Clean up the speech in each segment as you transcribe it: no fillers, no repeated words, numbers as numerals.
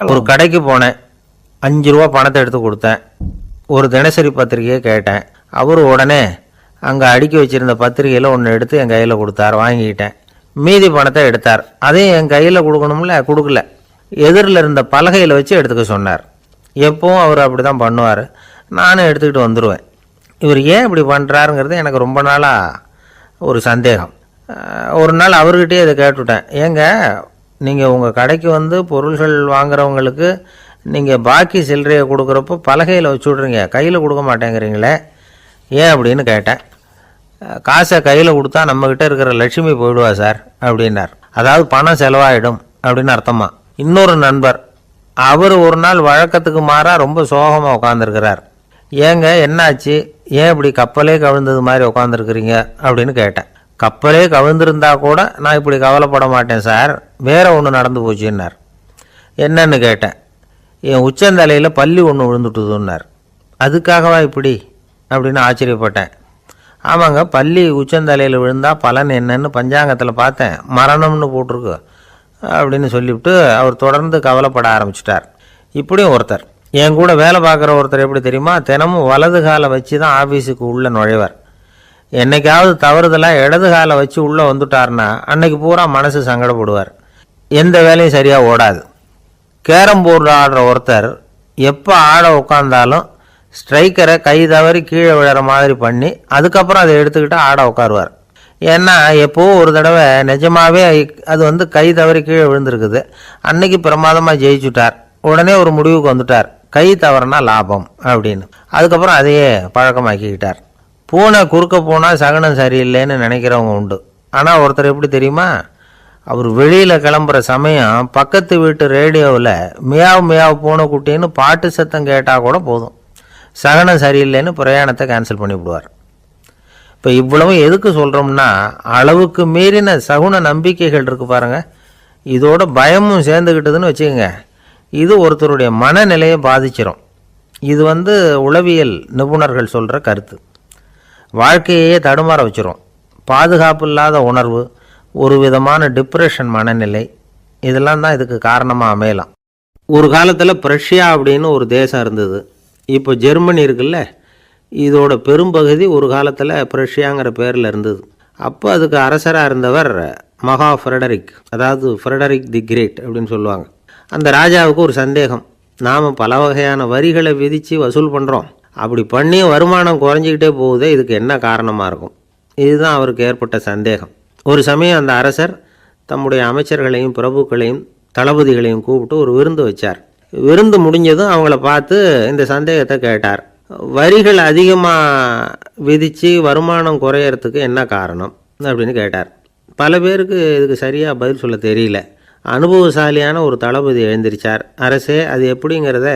பார்க்கலாம். ஒரு கடைக்கு போனேன், 5 ரூபா பணத்தை எடுத்து கொடுத்தேன். ஒரு தினசரி பத்திரிகையை கேட்டேன். அவர் உடனே அங்கே அடுக்கி வச்சுருந்த பத்திரிகையில் ஒன்று எடுத்து என் கையில் கொடுத்தார். வாங்கிக்கிட்டேன். மீதி பணத்தை எடுத்தார். அதையும் என் கையில் கொடுக்கணும்ல, கொடுக்கல. எதிரில் இருந்த பலகையில் வச்சு எடுத்துக்க சொன்னார். எப்பவும் அவர் அப்படி தான் பண்ணுவார். நானும் எடுத்துக்கிட்டு வந்துடுவேன். இவர் ஏன் இப்படி பண்ணுறாருங்கிறது எனக்கு ரொம்ப நாளாக ஒரு சந்தேகம். ஒரு நாள் அவர்கிட்டே இதை கேட்டுவிட்டேன். ஏங்க, நீங்கள் உங்கள் கடைக்கு வந்து பொருள்கள் வாங்குறவங்களுக்கு நீங்கள் பாக்கி சில்லறையை கொடுக்குறப்போ பலகையில் வச்சு விட்றீங்க, கையில் கொடுக்க மாட்டேங்கிறீங்களே, ஏன் அப்படின்னு கேட்டேன். காசை கையில் கொடுத்தா நம்மக்கிட்ட இருக்கிற லட்சுமி போயிடுவா சார் அப்படின்னார். அதாவது பணம் செலவாயிடும் அப்படின்னு அர்த்தமா. இன்னொரு நண்பர், அவர் ஒரு நாள் வழக்கத்துக்கு மாறாக ரொம்ப சோகமாக உட்காந்துருக்கிறார். ஏங்க என்னாச்சு, ஏன் இப்படி கப்பலே கவிழ்ந்தது மாதிரி உட்காந்துருக்குறீங்க அப்படின்னு கேட்டேன். கப்பலே கவிழ்ந்திருந்தா கூட நான் இப்படி கவலைப்பட மாட்டேன் சார், வேற ஒன்று நடந்து போச்சுன்னார். என்னன்னு கேட்டேன். என் உச்சந்தலையில் பல்லி ஒன்று விழுந்துட்டுதுன்னார். அதுக்காகவா இப்படி அப்படின்னு ஆச்சரியப்பட்டேன். ஆமாங்க, பல்லி உச்சந்தலையில் விழுந்தால் பலன் என்னன்னு பஞ்சாங்கத்தில் பார்த்தேன், மரணம்னு போட்டிருக்கு அப்படின்னு சொல்லிவிட்டு அவர் தொடர்ந்து கவலைப்பட ஆரம்பிச்சிட்டார். இப்படியும் ஒருத்தர், என் கூட வேலை பார்க்குற ஒருத்தர் எப்படி தெரியுமா, தினமும் வலது காலை வச்சு தான் ஆஃபீஸுக்கு உள்ளே நுழைவார். என்னைக்காவது தவறுதலாக இடது காலை வச்சு உள்ளே வந்துட்டார்னா அன்னைக்கு பூரா மனசு சங்கடப்படுவார். எந்த வேலையும் சரியாக ஓடாது. கேரம் போர்டு ஆடுற ஒருத்தர் எப்போ ஆட உட்காந்தாலும் ஸ்ட்ரைக்கரை கை தவறி கீழே விழுற மாதிரி பண்ணி அதுக்கப்புறம் அதை எடுத்துக்கிட்டு ஆட உட்காருவார். ஏன்னா எப்போது ஒரு தடவை நிஜமாகவே அது வந்து கை தவறி கீழே விழுந்திருக்குது. அன்னைக்கு பிரமாதமாக ஜெயிச்சுட்டார். உடனே ஒரு முடிவுக்கு வந்துட்டார், கை தவறுனா லாபம் அப்படின்னு. அதுக்கப்புறம் அதையே பழக்கமாக்கிக்கிட்டார். பூனை குறுக்க போனால் சகனம் சரியில்லைன்னு நினைக்கிறவங்க உண்டு. ஆனால் ஒருத்தர் எப்படி தெரியுமா, அவர் வெளியில் கிளம்புற சமயம் பக்கத்து வீட்டு ரேடியோவில் மியாவ் மியாவ் பூனை குட்டின்னு பாட்டு சத்தம் கேட்டால் கூட போதும், சகனம் சரியில்லைன்னு பிரயாணத்தை கேன்சல் பண்ணிவிடுவார். இப்போ இவ்வளவு எதுக்கு சொல்கிறோம்னா, அளவுக்கு மீறின சகுன நம்பிக்கைகள் இருக்குது பாருங்கள், இதோட பயமும் சேர்ந்துக்கிட்டதுன்னு வச்சுக்கோங்க, இது ஒருத்தருடைய மனநிலையை பாதிச்சிடும். இது வந்து உளவியல் நிபுணர்கள் சொல்கிற கருத்து. வாழ்க்கையே தடுமாற வச்சிரும். பாதுகாப்பு இல்லாத உணர்வு, ஒரு விதமான டிப்ரெஷன் மனநிலை, இதெல்லாம் தான் இதுக்கு காரணமாக அமையலாம். ஒரு காலத்தில் பிரஷ்யா அப்படின்னு ஒரு தேசம் இருந்தது. இப்போ ஜெர்மனி இருக்குல்ல, இதோட பெரும்பகுதி ஒரு காலத்தில் பிரஷ்யாங்கிற பேரில் இருந்தது. அப்போ அதுக்கு அரசராக இருந்தவர் மகா ஃப்ரெடரிக், அதாவது ஃப்ரெடரிக் தி கிரேட் அப்படின்னு சொல்லுவாங்க. அந்த ராஜாவுக்கு ஒரு சந்தேகம், நாம் பல வகையான வரிகளை விதித்து வசூல் பண்ணுறோம், அப்படி பண்ணி வருமானம் குறைஞ்சிக்கிட்டே போகுதே, இதுக்கு என்ன காரணமாக இருக்கும்? இதுதான் அவருக்கு ஏற்பட்ட சந்தேகம். ஒரு சமயம் அந்த அரசர் தம்முடைய அமைச்சர்களையும் பிரபுக்களையும் தளபதிகளையும் கூப்பிட்டு ஒரு விருந்து வச்சார். விருந்து முடிஞ்சதும் அவங்கள பார்த்து இந்த சந்தேகத்தை கேட்டார். வரிகள் அதிகமாக விதித்து வருமானம் குறையறதுக்கு என்ன காரணம் அப்படின்னு கேட்டார். பல பேருக்கு இதுக்கு சரியாக பதில் சொல்ல தெரியல. அனுபவசாலியான ஒரு தளபதி எழுந்திருச்சார். அரசே, அது எப்படிங்கிறத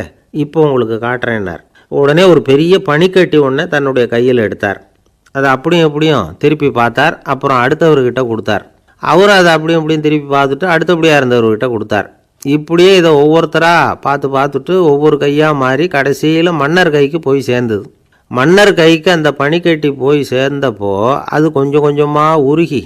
இப்போ உங்களுக்கு காட்டுறேன்னார். உடனே ஒரு பெரிய பனிக்கட்டி ஒன்றை தன்னுடைய கையில் எடுத்தார். அதை அப்படியும் எப்படியும் திருப்பி பார்த்தார். அப்புறம் அடுத்தவர்கிட்ட கொடுத்தார். அவரும் அதை அப்படியும் எப்படியும் திருப்பி பார்த்துட்டு அடுத்தபடியாக இருந்தவர்கிட்ட கொடுத்தார். இப்படியே இதை ஒவ்வொருத்தராக பார்த்துட்டு ஒவ்வொரு கையாக மாறி கடைசியில் மன்னர் கைக்கு போய் சேர்ந்தது. மன்னர் கைக்கு அந்த பனிக்கட்டி போய் சேர்ந்தப்போ அது கொஞ்சம் கொஞ்சமாக உருகி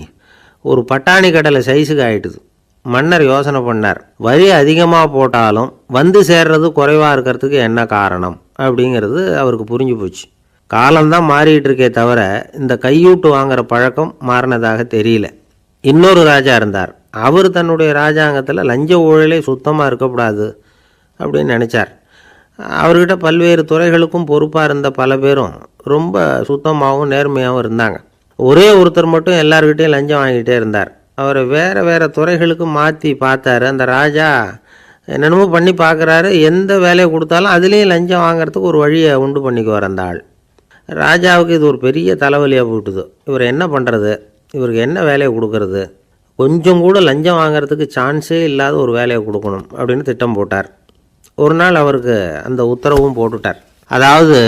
ஒரு பட்டாணி கடலை சைஸுக்கு ஆகிட்டுது. மன்னர் யோசனை பண்ணார், வரி அதிகமாக போட்டாலும் வந்து சேர்றது குறைவாக இருக்கிறதுக்கு என்ன காரணம் அப்படிங்கிறது அவருக்கு புரிஞ்சு போச்சு. காலம்தான் மாறிட்டு இருக்கே தவிர இந்த கையூட்டு வாங்குற பழக்கம் மாறினதாக தெரியல. இன்னொரு ராஜா இருந்தார். அவர் தன்னுடைய ராஜாங்கத்தில் லஞ்ச ஊழலே சுத்தமாக இருக்கக்கூடாது அப்படின்னு நினச்சார். அவர்கிட்ட பல்வேறு துறைகளுக்கும் பொறுப்பாக இருந்த பல பேரும் ரொம்ப சுத்தமாகவும் நேர்மையாகவும் இருந்தாங்க. ஒரே ஒருத்தர் மட்டும் எல்லார்கிட்டையும் லஞ்சம் வாங்கிட்டே இருந்தார். அவரை வேறு வேறு துறைகளுக்கு மாற்றி பார்த்தாரு. அந்த ராஜா என்னென்னமோ பண்ணி பார்க்குறாரு. எந்த வேலையை கொடுத்தாலும் அதுலேயும் லஞ்சம் வாங்கிறதுக்கு ஒரு வழியை உண்டு பண்ணிக்குவார் அந்த ஆள். ராஜாவுக்கு இது ஒரு பெரிய தலைவலியாக போட்டுது. இவர் என்ன பண்ணுறது, இவருக்கு என்ன வேலையை கொடுக்கறது, கொஞ்சம் கூட லஞ்சம் வாங்கிறதுக்கு சான்ஸே இல்லாத ஒரு வேலையை கொடுக்கணும் அப்படின்னு திட்டம் போட்டார். ஒரு நாள் அவருக்கு அந்த உத்தரவும் போட்டுட்டார். அதாவது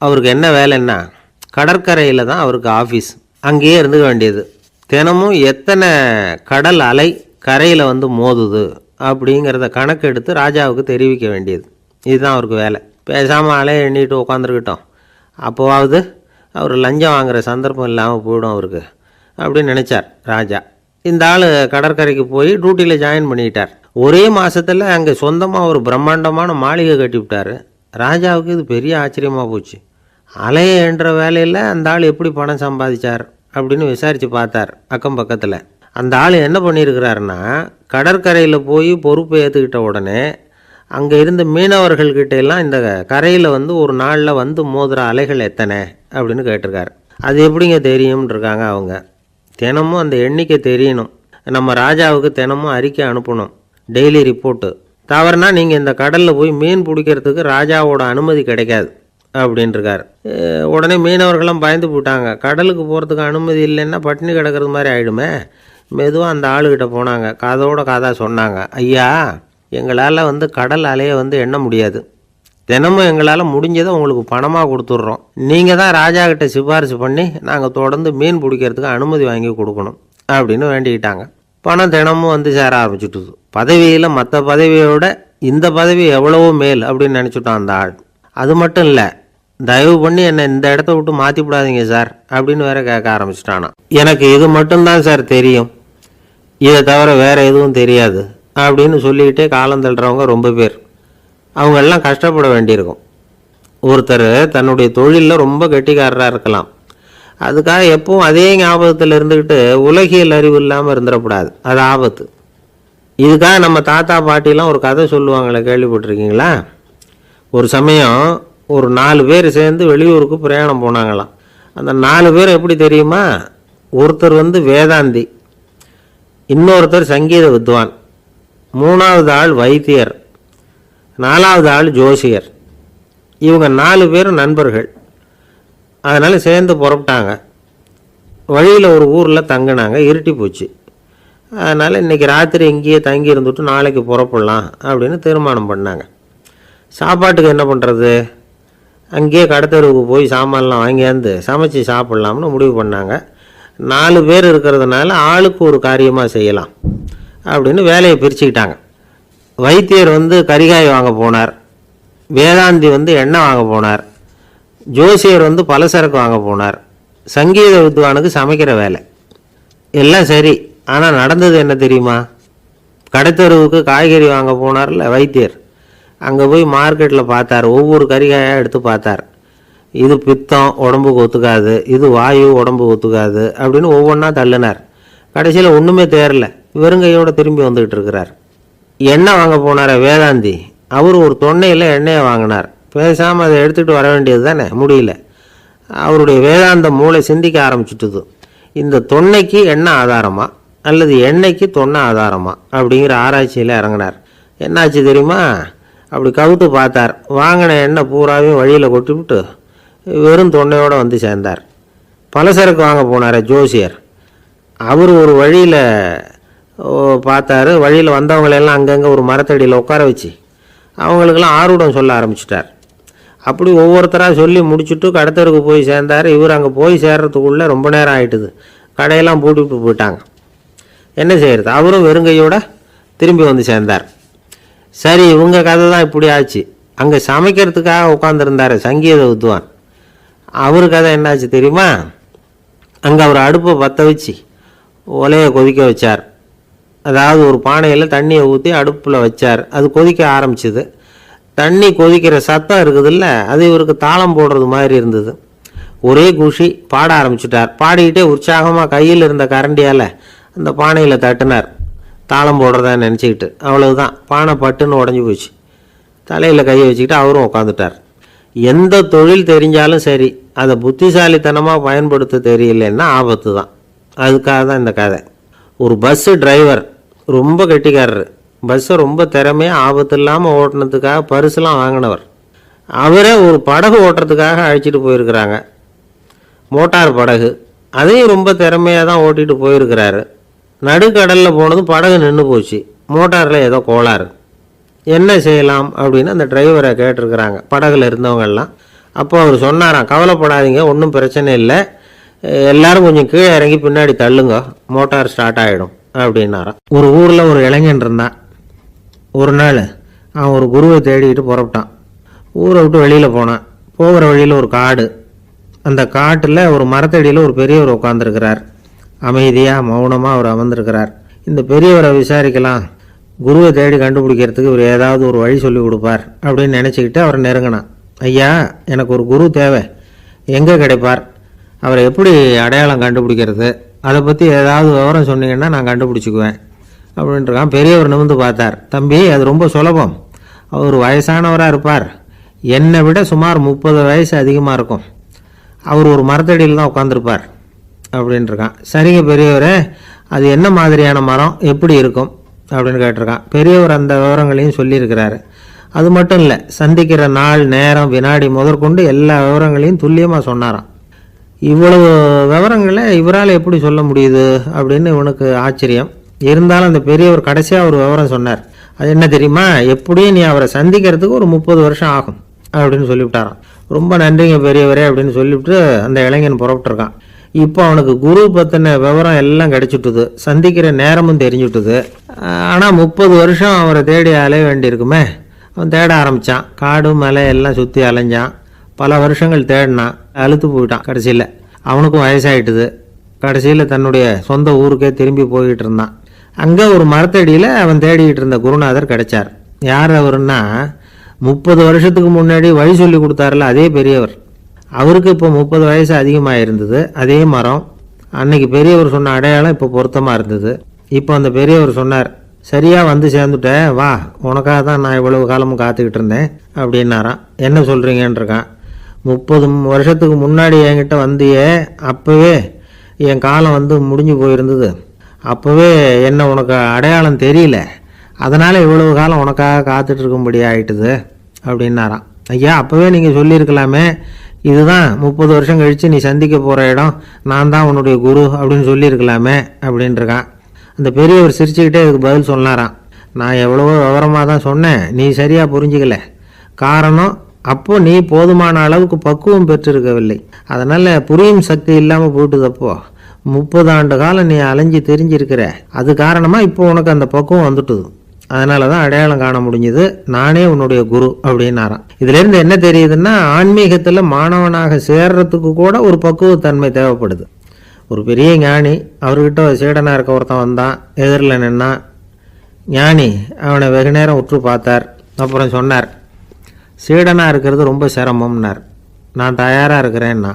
அவருக்கு என்ன வேலைன்னா, கடற்கரையில் தான் அவருக்கு ஆஃபீஸ், அங்கேயே இருந்துக்க வேண்டியது. தினமும் எத்தனை கடல் அலை கரையில் வந்து மோதுது அப்படிங்கிறத கணக்கெடுத்து ராஜாவுக்கு தெரிவிக்க வேண்டியது. இதுதான் அவருக்கு வேலை. பேசாமல் அலையை எண்ணிட்டு உட்காந்துருக்கிட்டோம், அப்போவாவது அவர் லஞ்சம் வாங்குகிற சந்தர்ப்பம் இல்லாமல் போயிடும் அவருக்கு அப்படின்னு நினச்சார் ராஜா. இந்த ஆள் கடற்கரைக்கு போய் டியூட்டியில் ஜாயின் பண்ணிட்டார். ஒரே மாசத்துல அங்கே சொந்தமாக ஒரு பிரம்மாண்டமான மாளிகை கட்டி விட்டாரு. ராஜாவுக்கு இது பெரிய ஆச்சரியமாக போச்சு. அலைய என்ற வேலையில் அந்த ஆள் எப்படி பணம் சம்பாதிச்சார் அப்படின்னு விசாரித்து பார்த்தார் அக்கம் பக்கத்தில். அந்த ஆள் என்ன பண்ணியிருக்கிறாருன்னா, கடற்கரையில் போய் பொறுப்பை ஏற்றுக்கிட்ட உடனே அங்கே இருந்த மீனவர்கள்கிட்ட எல்லாம் இந்த கரையில் வந்து ஒரு நாளில் வந்து மோதுற அலைகள் எத்தனை அப்படின்னு கேட்டிருக்காரு. அது எப்படிங்க தெரியும்னு இருக்காங்க அவங்க. தினமும் அந்த எண்ணிக்கை தெரியணும். நம்ம ராஜாவுக்கு தினமும் அறிக்கை அனுப்பணும், டெய்லி ரிப்போர்ட்டு. தவறுனா நீங்கள் இந்த கடலில் போய் மீன் பிடிக்கிறதுக்கு ராஜாவோட அனுமதி கிடைக்காது அப்படின்ட்டுருக்காரு. உடனே மீனவர்களும் பயந்து போட்டாங்க. கடலுக்கு போகிறதுக்கு அனுமதி இல்லைன்னா பட்டினி கிடக்கிறது மாதிரி ஆகிடுமே. மெதுவாக அந்த ஆளுகிட்ட போனாங்க, கதோட கதாக சொன்னாங்க. ஐயா, எங்களால் வந்து கடல் அலையை வந்து எண்ண முடியாது. தினமும் எங்களால் முடிஞ்சதை உங்களுக்கு பணமாக கொடுத்துட்றோம். நீங்கள் தான் ராஜா கிட்ட சிபாரிசு பண்ணி நாங்கள் தொடர்ந்து மீன் பிடிக்கிறதுக்கு அனுமதி வாங்கி கொடுக்கணும் அப்படின்னு வேண்டிக்கிட்டாங்க. பணம் தினமும் வந்து சேர ஆரம்பிச்சுட்டுது. பதவியில் மற்ற பதவியோட இந்த பதவி எவ்வளவோ மேல் அப்படின்னு நினச்சிட்டான் அந்த ஆள். அது மட்டும் இல்லை, தயவு பண்ணி என்னை இந்த இடத்த விட்டு மாற்றி விடாதீங்க சார் அப்படின்னு வேற கேட்க ஆரம்பிச்சிட்டானா. எனக்கு இது மட்டும்தான் சார் தெரியும், இதை தவிர வேற எதுவும் தெரியாது அப்படின்னு சொல்லிக்கிட்டே காலம் தள்ளுறவங்க ரொம்ப பேர். அவங்க எல்லாம் கஷ்டப்பட வேண்டியிருக்கும். ஒருத்தர் தன்னுடைய தொழிலில் ரொம்ப கெட்டிக்காரராக இருக்கலாம். அதுக்காக எப்பவும் அதே ஞாபகத்தில் இருந்துக்கிட்டு உலகியல் அறிவு இல்லாமல் இருந்துடக்கூடாது, அது ஆபத்து. இதுக்காக நம்ம தாத்தா பாட்டிலாம் ஒரு கதை சொல்லுவாங்களே, கேள்விப்பட்டிருக்கீங்களா? ஒரு சமயம் ஒரு 4 பேர் சேர்ந்து வெளியூருக்கு பிரயாணம் போனாங்களாம். அந்த 4 பேர் எப்படி தெரியுமா? ஒருத்தர் வந்து வேதாந்தி, இன்னொருத்தர் சங்கீத வித்வான், 3வது ஆள் வைத்தியர், 4வது ஆள் ஜோசியர். இவங்க 4 பேரும் நண்பர்கள். அதனால் சேர்ந்து புறப்பட்டாங்க. வழியில் ஒரு ஊரில் தங்கினாங்க. இருட்டி போச்சு. அதனால் இன்றைக்கி ராத்திரி இங்கேயே தங்கி இருந்துட்டு நாளைக்கு புறப்படலாம் அப்படின்னு தீர்மானம் பண்ணாங்க. சாப்பாட்டுக்கு என்ன பண்ணுறது? அங்கேயே கடத்தெருவுக்கு போய் சாமான்லாம் வாங்கியாந்து சமைச்சு சாப்பிட்லாம்னு முடிவு பண்ணாங்க. 4 பேர் இருக்கிறதுனால ஆளுக்கு ஒரு காரியமாக செய்யலாம் அப்படின்னு வேலையை பிரிச்சுக்கிட்டாங்க. வைத்தியர் வந்து கரிகாய் வாங்க போனார், வேதாந்தி வந்து எண்ணெய் வாங்க போனார், ஜோசியர் வந்து பலசரக்கு வாங்க போனார், சங்கீத வித்வானுக்கு சமைக்கிற வேலை. எல்லாம் சரி, ஆனால் நடந்தது என்ன தெரியுமா? கடத்தெருவுக்கு காய்கறி வாங்க போனார்ல வைத்தியர், அங்கே போய் மார்க்கெட்டில் பார்த்தார். ஒவ்வொரு கறிகாயாக எடுத்து பார்த்தார். இது பித்தம், உடம்புக்கு ஒத்துக்காது, இது வாயு, உடம்புக்கு ஒத்துக்காது அப்படின்னு ஒவ்வொன்றா தள்ளினார். கடைசியில் ஒன்றுமே தேரல, வெறுங்கையோடு திரும்பி வந்துக்கிட்டு இருக்கிறார். எண்ணெய் வாங்க போனார் வேதாந்தி, அவர் ஒரு தொன்னையில் எண்ணெயை வாங்கினார். பேசாமல் அதை எடுத்துகிட்டு வர வேண்டியது தானே, முடியல. அவருடைய வேதாந்த மூளை சிந்திக்க ஆரம்பிச்சுட்டுது. இந்த தொன்னைக்கு எண்ணெய் ஆதாரமா அல்லது எண்ணெய்க்கு தொன்னை ஆதாரமா அப்படிங்கிற ஆராய்ச்சியில் இறங்கினார். என்னாச்சு தெரியுமா? அப்படி கவுத்து பார்த்தார். வாங்கின எண்ணெய் பூராவையும் வழியில் கொட்டிவிட்டு வெறும் தொன்னையோடு வந்து சேர்ந்தார். பலசரக்கு வாங்க போனார் ஜோசியர், அவர் ஒரு வழியில் பார்த்தாரு. வழியில் வந்தவங்களெல்லாம் அங்கங்கே ஒரு மரத்தடியில் உட்கார வச்சு அவங்களுக்கெல்லாம் ஆர்வம் சொல்ல ஆரம்பிச்சிட்டார். அப்படி ஒவ்வொருத்தராக சொல்லி முடிச்சுட்டு கடத்தருக்கு போய் சேர்ந்தார். இவர் அங்கே போய் சேர்றதுக்குள்ளே ரொம்ப நேரம் ஆகிட்டுது. கடையெல்லாம் பூட்டிவிட்டு போயிட்டாங்க. என்ன செய்கிறது? அவரும் வெறுங்கையோட திரும்பி வந்து சேர்ந்தார். சரி, இவங்க கதை தான் இப்படி ஆச்சு. அங்கே சமைக்கிறதுக்காக உட்காந்துருந்தார் சங்கீத வித்வான், அவர் கதை என்னாச்சு தெரியுமா? அங்கே அவர் அடுப்பை பற்ற வச்சு ஒலையை கொதிக்க வச்சார். அதாவது ஒரு பானையில் தண்ணியை ஊற்றி அடுப்பில் வச்சார். அது கொதிக்க ஆரம்பிச்சிது. தண்ணி கொதிக்கிற சத்தம் இருக்குதுல்ல, அது இவருக்கு தாளம் போடுறது மாதிரி இருந்தது. ஒரே குஷி, பாட ஆரம்பிச்சிட்டார். பாடிக்கிட்டே உற்சாகமாக கையில் இருந்த கரண்டியால் அந்த பானையில் தட்டினார், தாளம் போடுறதா நினச்சிக்கிட்டு. அவ்வளவுதான், பானை பட்டுன்னு உடஞ்சி போச்சு. தலையில் கையை வச்சுக்கிட்டு அவரும் உட்காந்துட்டார். எந்த தொழில் தெரிஞ்சாலும் சரி, அதை புத்திசாலித்தனமாக பயன்படுத்த தெரியலன்னா ஆபத்து தான். அதுக்காக தான் இந்த கதை. ஒரு பஸ்ஸு டிரைவர் ரொம்ப கெட்டிக்காரர். பஸ்ஸை ரொம்ப திறமையாக ஆபத்து இல்லாமல் ஓட்டினதுக்காக பரிசுலாம் வாங்கினவர். அவரே ஒரு படகு ஓட்டுறதுக்காக அழைச்சிட்டு போயிருக்கிறாங்க, மோட்டார் படகு. அதையும் ரொம்ப திறமையாக தான் ஓட்டிகிட்டு போயிருக்கிறாரு. நடுக்கடலில் போனதும் படகு நின்று போச்சு. மோட்டாரில் ஏதோ கோளாறு. என்ன செய்யலாம் அப்படின்னு அந்த டிரைவரை கேட்டிருக்கிறாங்க படகுல இருந்தவங்கெல்லாம். அப்போ அவர் சொன்னாராம், கவலைப்படாதீங்க, ஒன்றும் பிரச்சனை இல்லை, எல்லாரும் கொஞ்சம் கீழே இறங்கி பின்னாடி தள்ளுங்க, மோட்டார் ஸ்டார்ட் ஆகிடும் அப்படின்னாராம். ஒரு ஊரில் ஒரு இளைஞன் இருந்தான். ஒரு நாள் அவன் ஒரு குருவை தேடிக்கிட்டு புறப்பட்டான். ஊரை விட்டு வெளியில் போனான். போகிற வழியில் ஒரு காடு. அந்த காட்டில் ஒரு மரத்தடியில் ஒரு பெரியவர் உட்காந்துருக்கிறார். அமைதியாக மௌனமாக அவர் அமர்ந்திருக்கிறார். இந்த பெரியவரை விசாரிக்கலாம், குருவை தேடி கண்டுபிடிக்கிறதுக்கு இவர் ஏதாவது ஒரு வழி சொல்லி கொடுப்பார் அப்படின்னு நினச்சிக்கிட்டு அவரை நெருங்கினான். ஐயா, எனக்கு ஒரு குரு தேவை, எங்கே கிடைப்பார், அவரை எப்படி அடையாளம் கண்டுபிடிக்கிறது, அதை பற்றி ஏதாவது விவரம் சொன்னீங்கன்னா நான் கண்டுபிடிச்சிக்குவேன் அப்படின்ட்டுருக்கான். பெரியவர் நிமிர்ந்து பார்த்தார். தம்பி, அது ரொம்ப சுலபம். அவர் வயசானவராக இருப்பார், என்னை விட சுமார் 30 வயசு அதிகமாக இருக்கும். அவர் ஒரு மரத்தடியில் தான் உட்காந்துருப்பார் அப்படின்ட்டுருக்கான். சரிங்க பெரியவரே, அது என்ன மாதிரியான மரம், எப்படி இருக்கும் அப்படின்னு கேட்டிருக்கான். பெரியவர் அந்த விவரங்களையும் சொல்லியிருக்கிறாரு. அது மட்டும் இல்லை, சந்திக்கிற நாள், நேரம், வினாடி முதற்கொண்டு எல்லா விவரங்களையும் துல்லியமாக சொன்னாராம். இவ்வளவு விவரங்களை இவரால் எப்படி சொல்ல முடியுது அப்படின்னு இவனுக்கு ஆச்சரியம். இருந்தாலும் அந்த பெரியவர் கடைசியாக ஒரு விவரம் சொன்னார். அது என்ன தெரியுமா, எப்படியும் நீ அவரை சந்திக்கிறதுக்கு ஒரு 30 வருஷம் ஆகும் அப்படின்னு சொல்லிவிட்டாராம். ரொம்ப நன்றிங்க பெரியவரே அப்படின்னு சொல்லிவிட்டு அந்த இளைஞன் புறப்பட்டுருக்கான். இப்போ அவனுக்கு குரு பற்றின விவரம் எல்லாம் கிடைச்சிட்டுது, சந்திக்கிற நேரமும் தெரிஞ்சுட்டுது. ஆனால் 30 வருஷம் அவரை தேடி அலைய வேண்டியிருக்குமே. அவன் தேட ஆரம்பித்தான். காடு மலை எல்லாம் சுற்றி அலைஞ்சான். பல வருஷங்கள் தேடினான், அழுத்து போயிட்டான். கடைசியில் அவனுக்கும் வயசாகிட்டுது. கடைசியில் தன்னுடைய சொந்த ஊருக்கே திரும்பி போய்கிட்டு இருந்தான். அங்கே ஒரு மரத்தடியில் அவன் தேடிக்கிட்டு இருந்த குருநாதர் கிடைச்சார். யார் அவருன்னா, 30 வருஷத்துக்கு முன்னாடி வழி சொல்லி கொடுத்தாருல அதே பெரியவர். அவருக்கு இப்போ 30 வயசு அதிகமாக இருந்தது. அதே மரம், அன்னைக்கு பெரியவர் சொன்ன அடையாளம் இப்போ பொருத்தமாக இருந்தது. இப்போ அந்த பெரியவர் சொன்னார், சரியாக வந்து சேர்ந்துட்டேன், வா, உனக்காக தான் நான் இவ்வளவு காலமும் காத்துக்கிட்டு இருந்தேன் அப்படின்னாராம். என்ன சொல்கிறீங்கன்றிருக்கான். 30 வருஷத்துக்கு முன்னாடி என்கிட்ட வந்தியே, அப்போவே என் காலம் வந்து முடிஞ்சு போயிருந்தது. அப்போவே என்ன உனக்கு அடையாளம் தெரியல, அதனால் இவ்வளவு காலம் உனக்காக காத்துட்டு இருக்கும்படி ஆகிட்டுது அப்படின்னாராம். ஐயா, அப்போவே நீங்கள் சொல்லியிருக்கலாமே, இதுதான் 30 வருஷம் கழித்து நீ சந்திக்க போகிற இடம், நான் தான் உன்னுடைய குரு அப்படின்னு சொல்லியிருக்கலாமே அப்படின்ட்டுருக்கான். அந்த பெரியவர் சிரிச்சுக்கிட்டே அதுக்கு பதில் சொன்னாராம். நான் எவ்வளவோ விவரமாக தான் சொன்னேன், நீ சரியாக புரிஞ்சிக்கல. காரணம், அப்போ நீ போதுமான அளவுக்கு பக்குவம் பெற்றிருக்கவில்லை, அதனால் புரியும் சக்தி இல்லாமல் போயிட்டுதப்போ 30 ஆண்டு காலம் நீ அலைஞ்சி தெரிஞ்சிருக்கிற. அது காரணமாக இப்போ உனக்கு அந்த பக்குவம் வந்துட்டுது, அதனால தான் அடையாளம் காண முடிஞ்சது, நானே உன்னுடைய குரு அப்படின்னாராம். இதுலேருந்து என்ன தெரியுதுன்னா, ஆன்மீகத்தில் மாணவனாக சேர்றதுக்கு கூட ஒரு பக்குவத்தன்மை தேவைப்படுது. ஒரு பெரிய ஞானி, அவர்கிட்ட சீடனாக இருக்க ஒருத்தன் வந்தான், எதிரில் நின்னான். ஞானி அவனை வெகு நேரம் உற்று பார்த்தார். அப்புறம் சொன்னார், சீடனாக இருக்கிறது ரொம்ப சிரமம்னார். நான் தயாராக இருக்கிறேன்னா.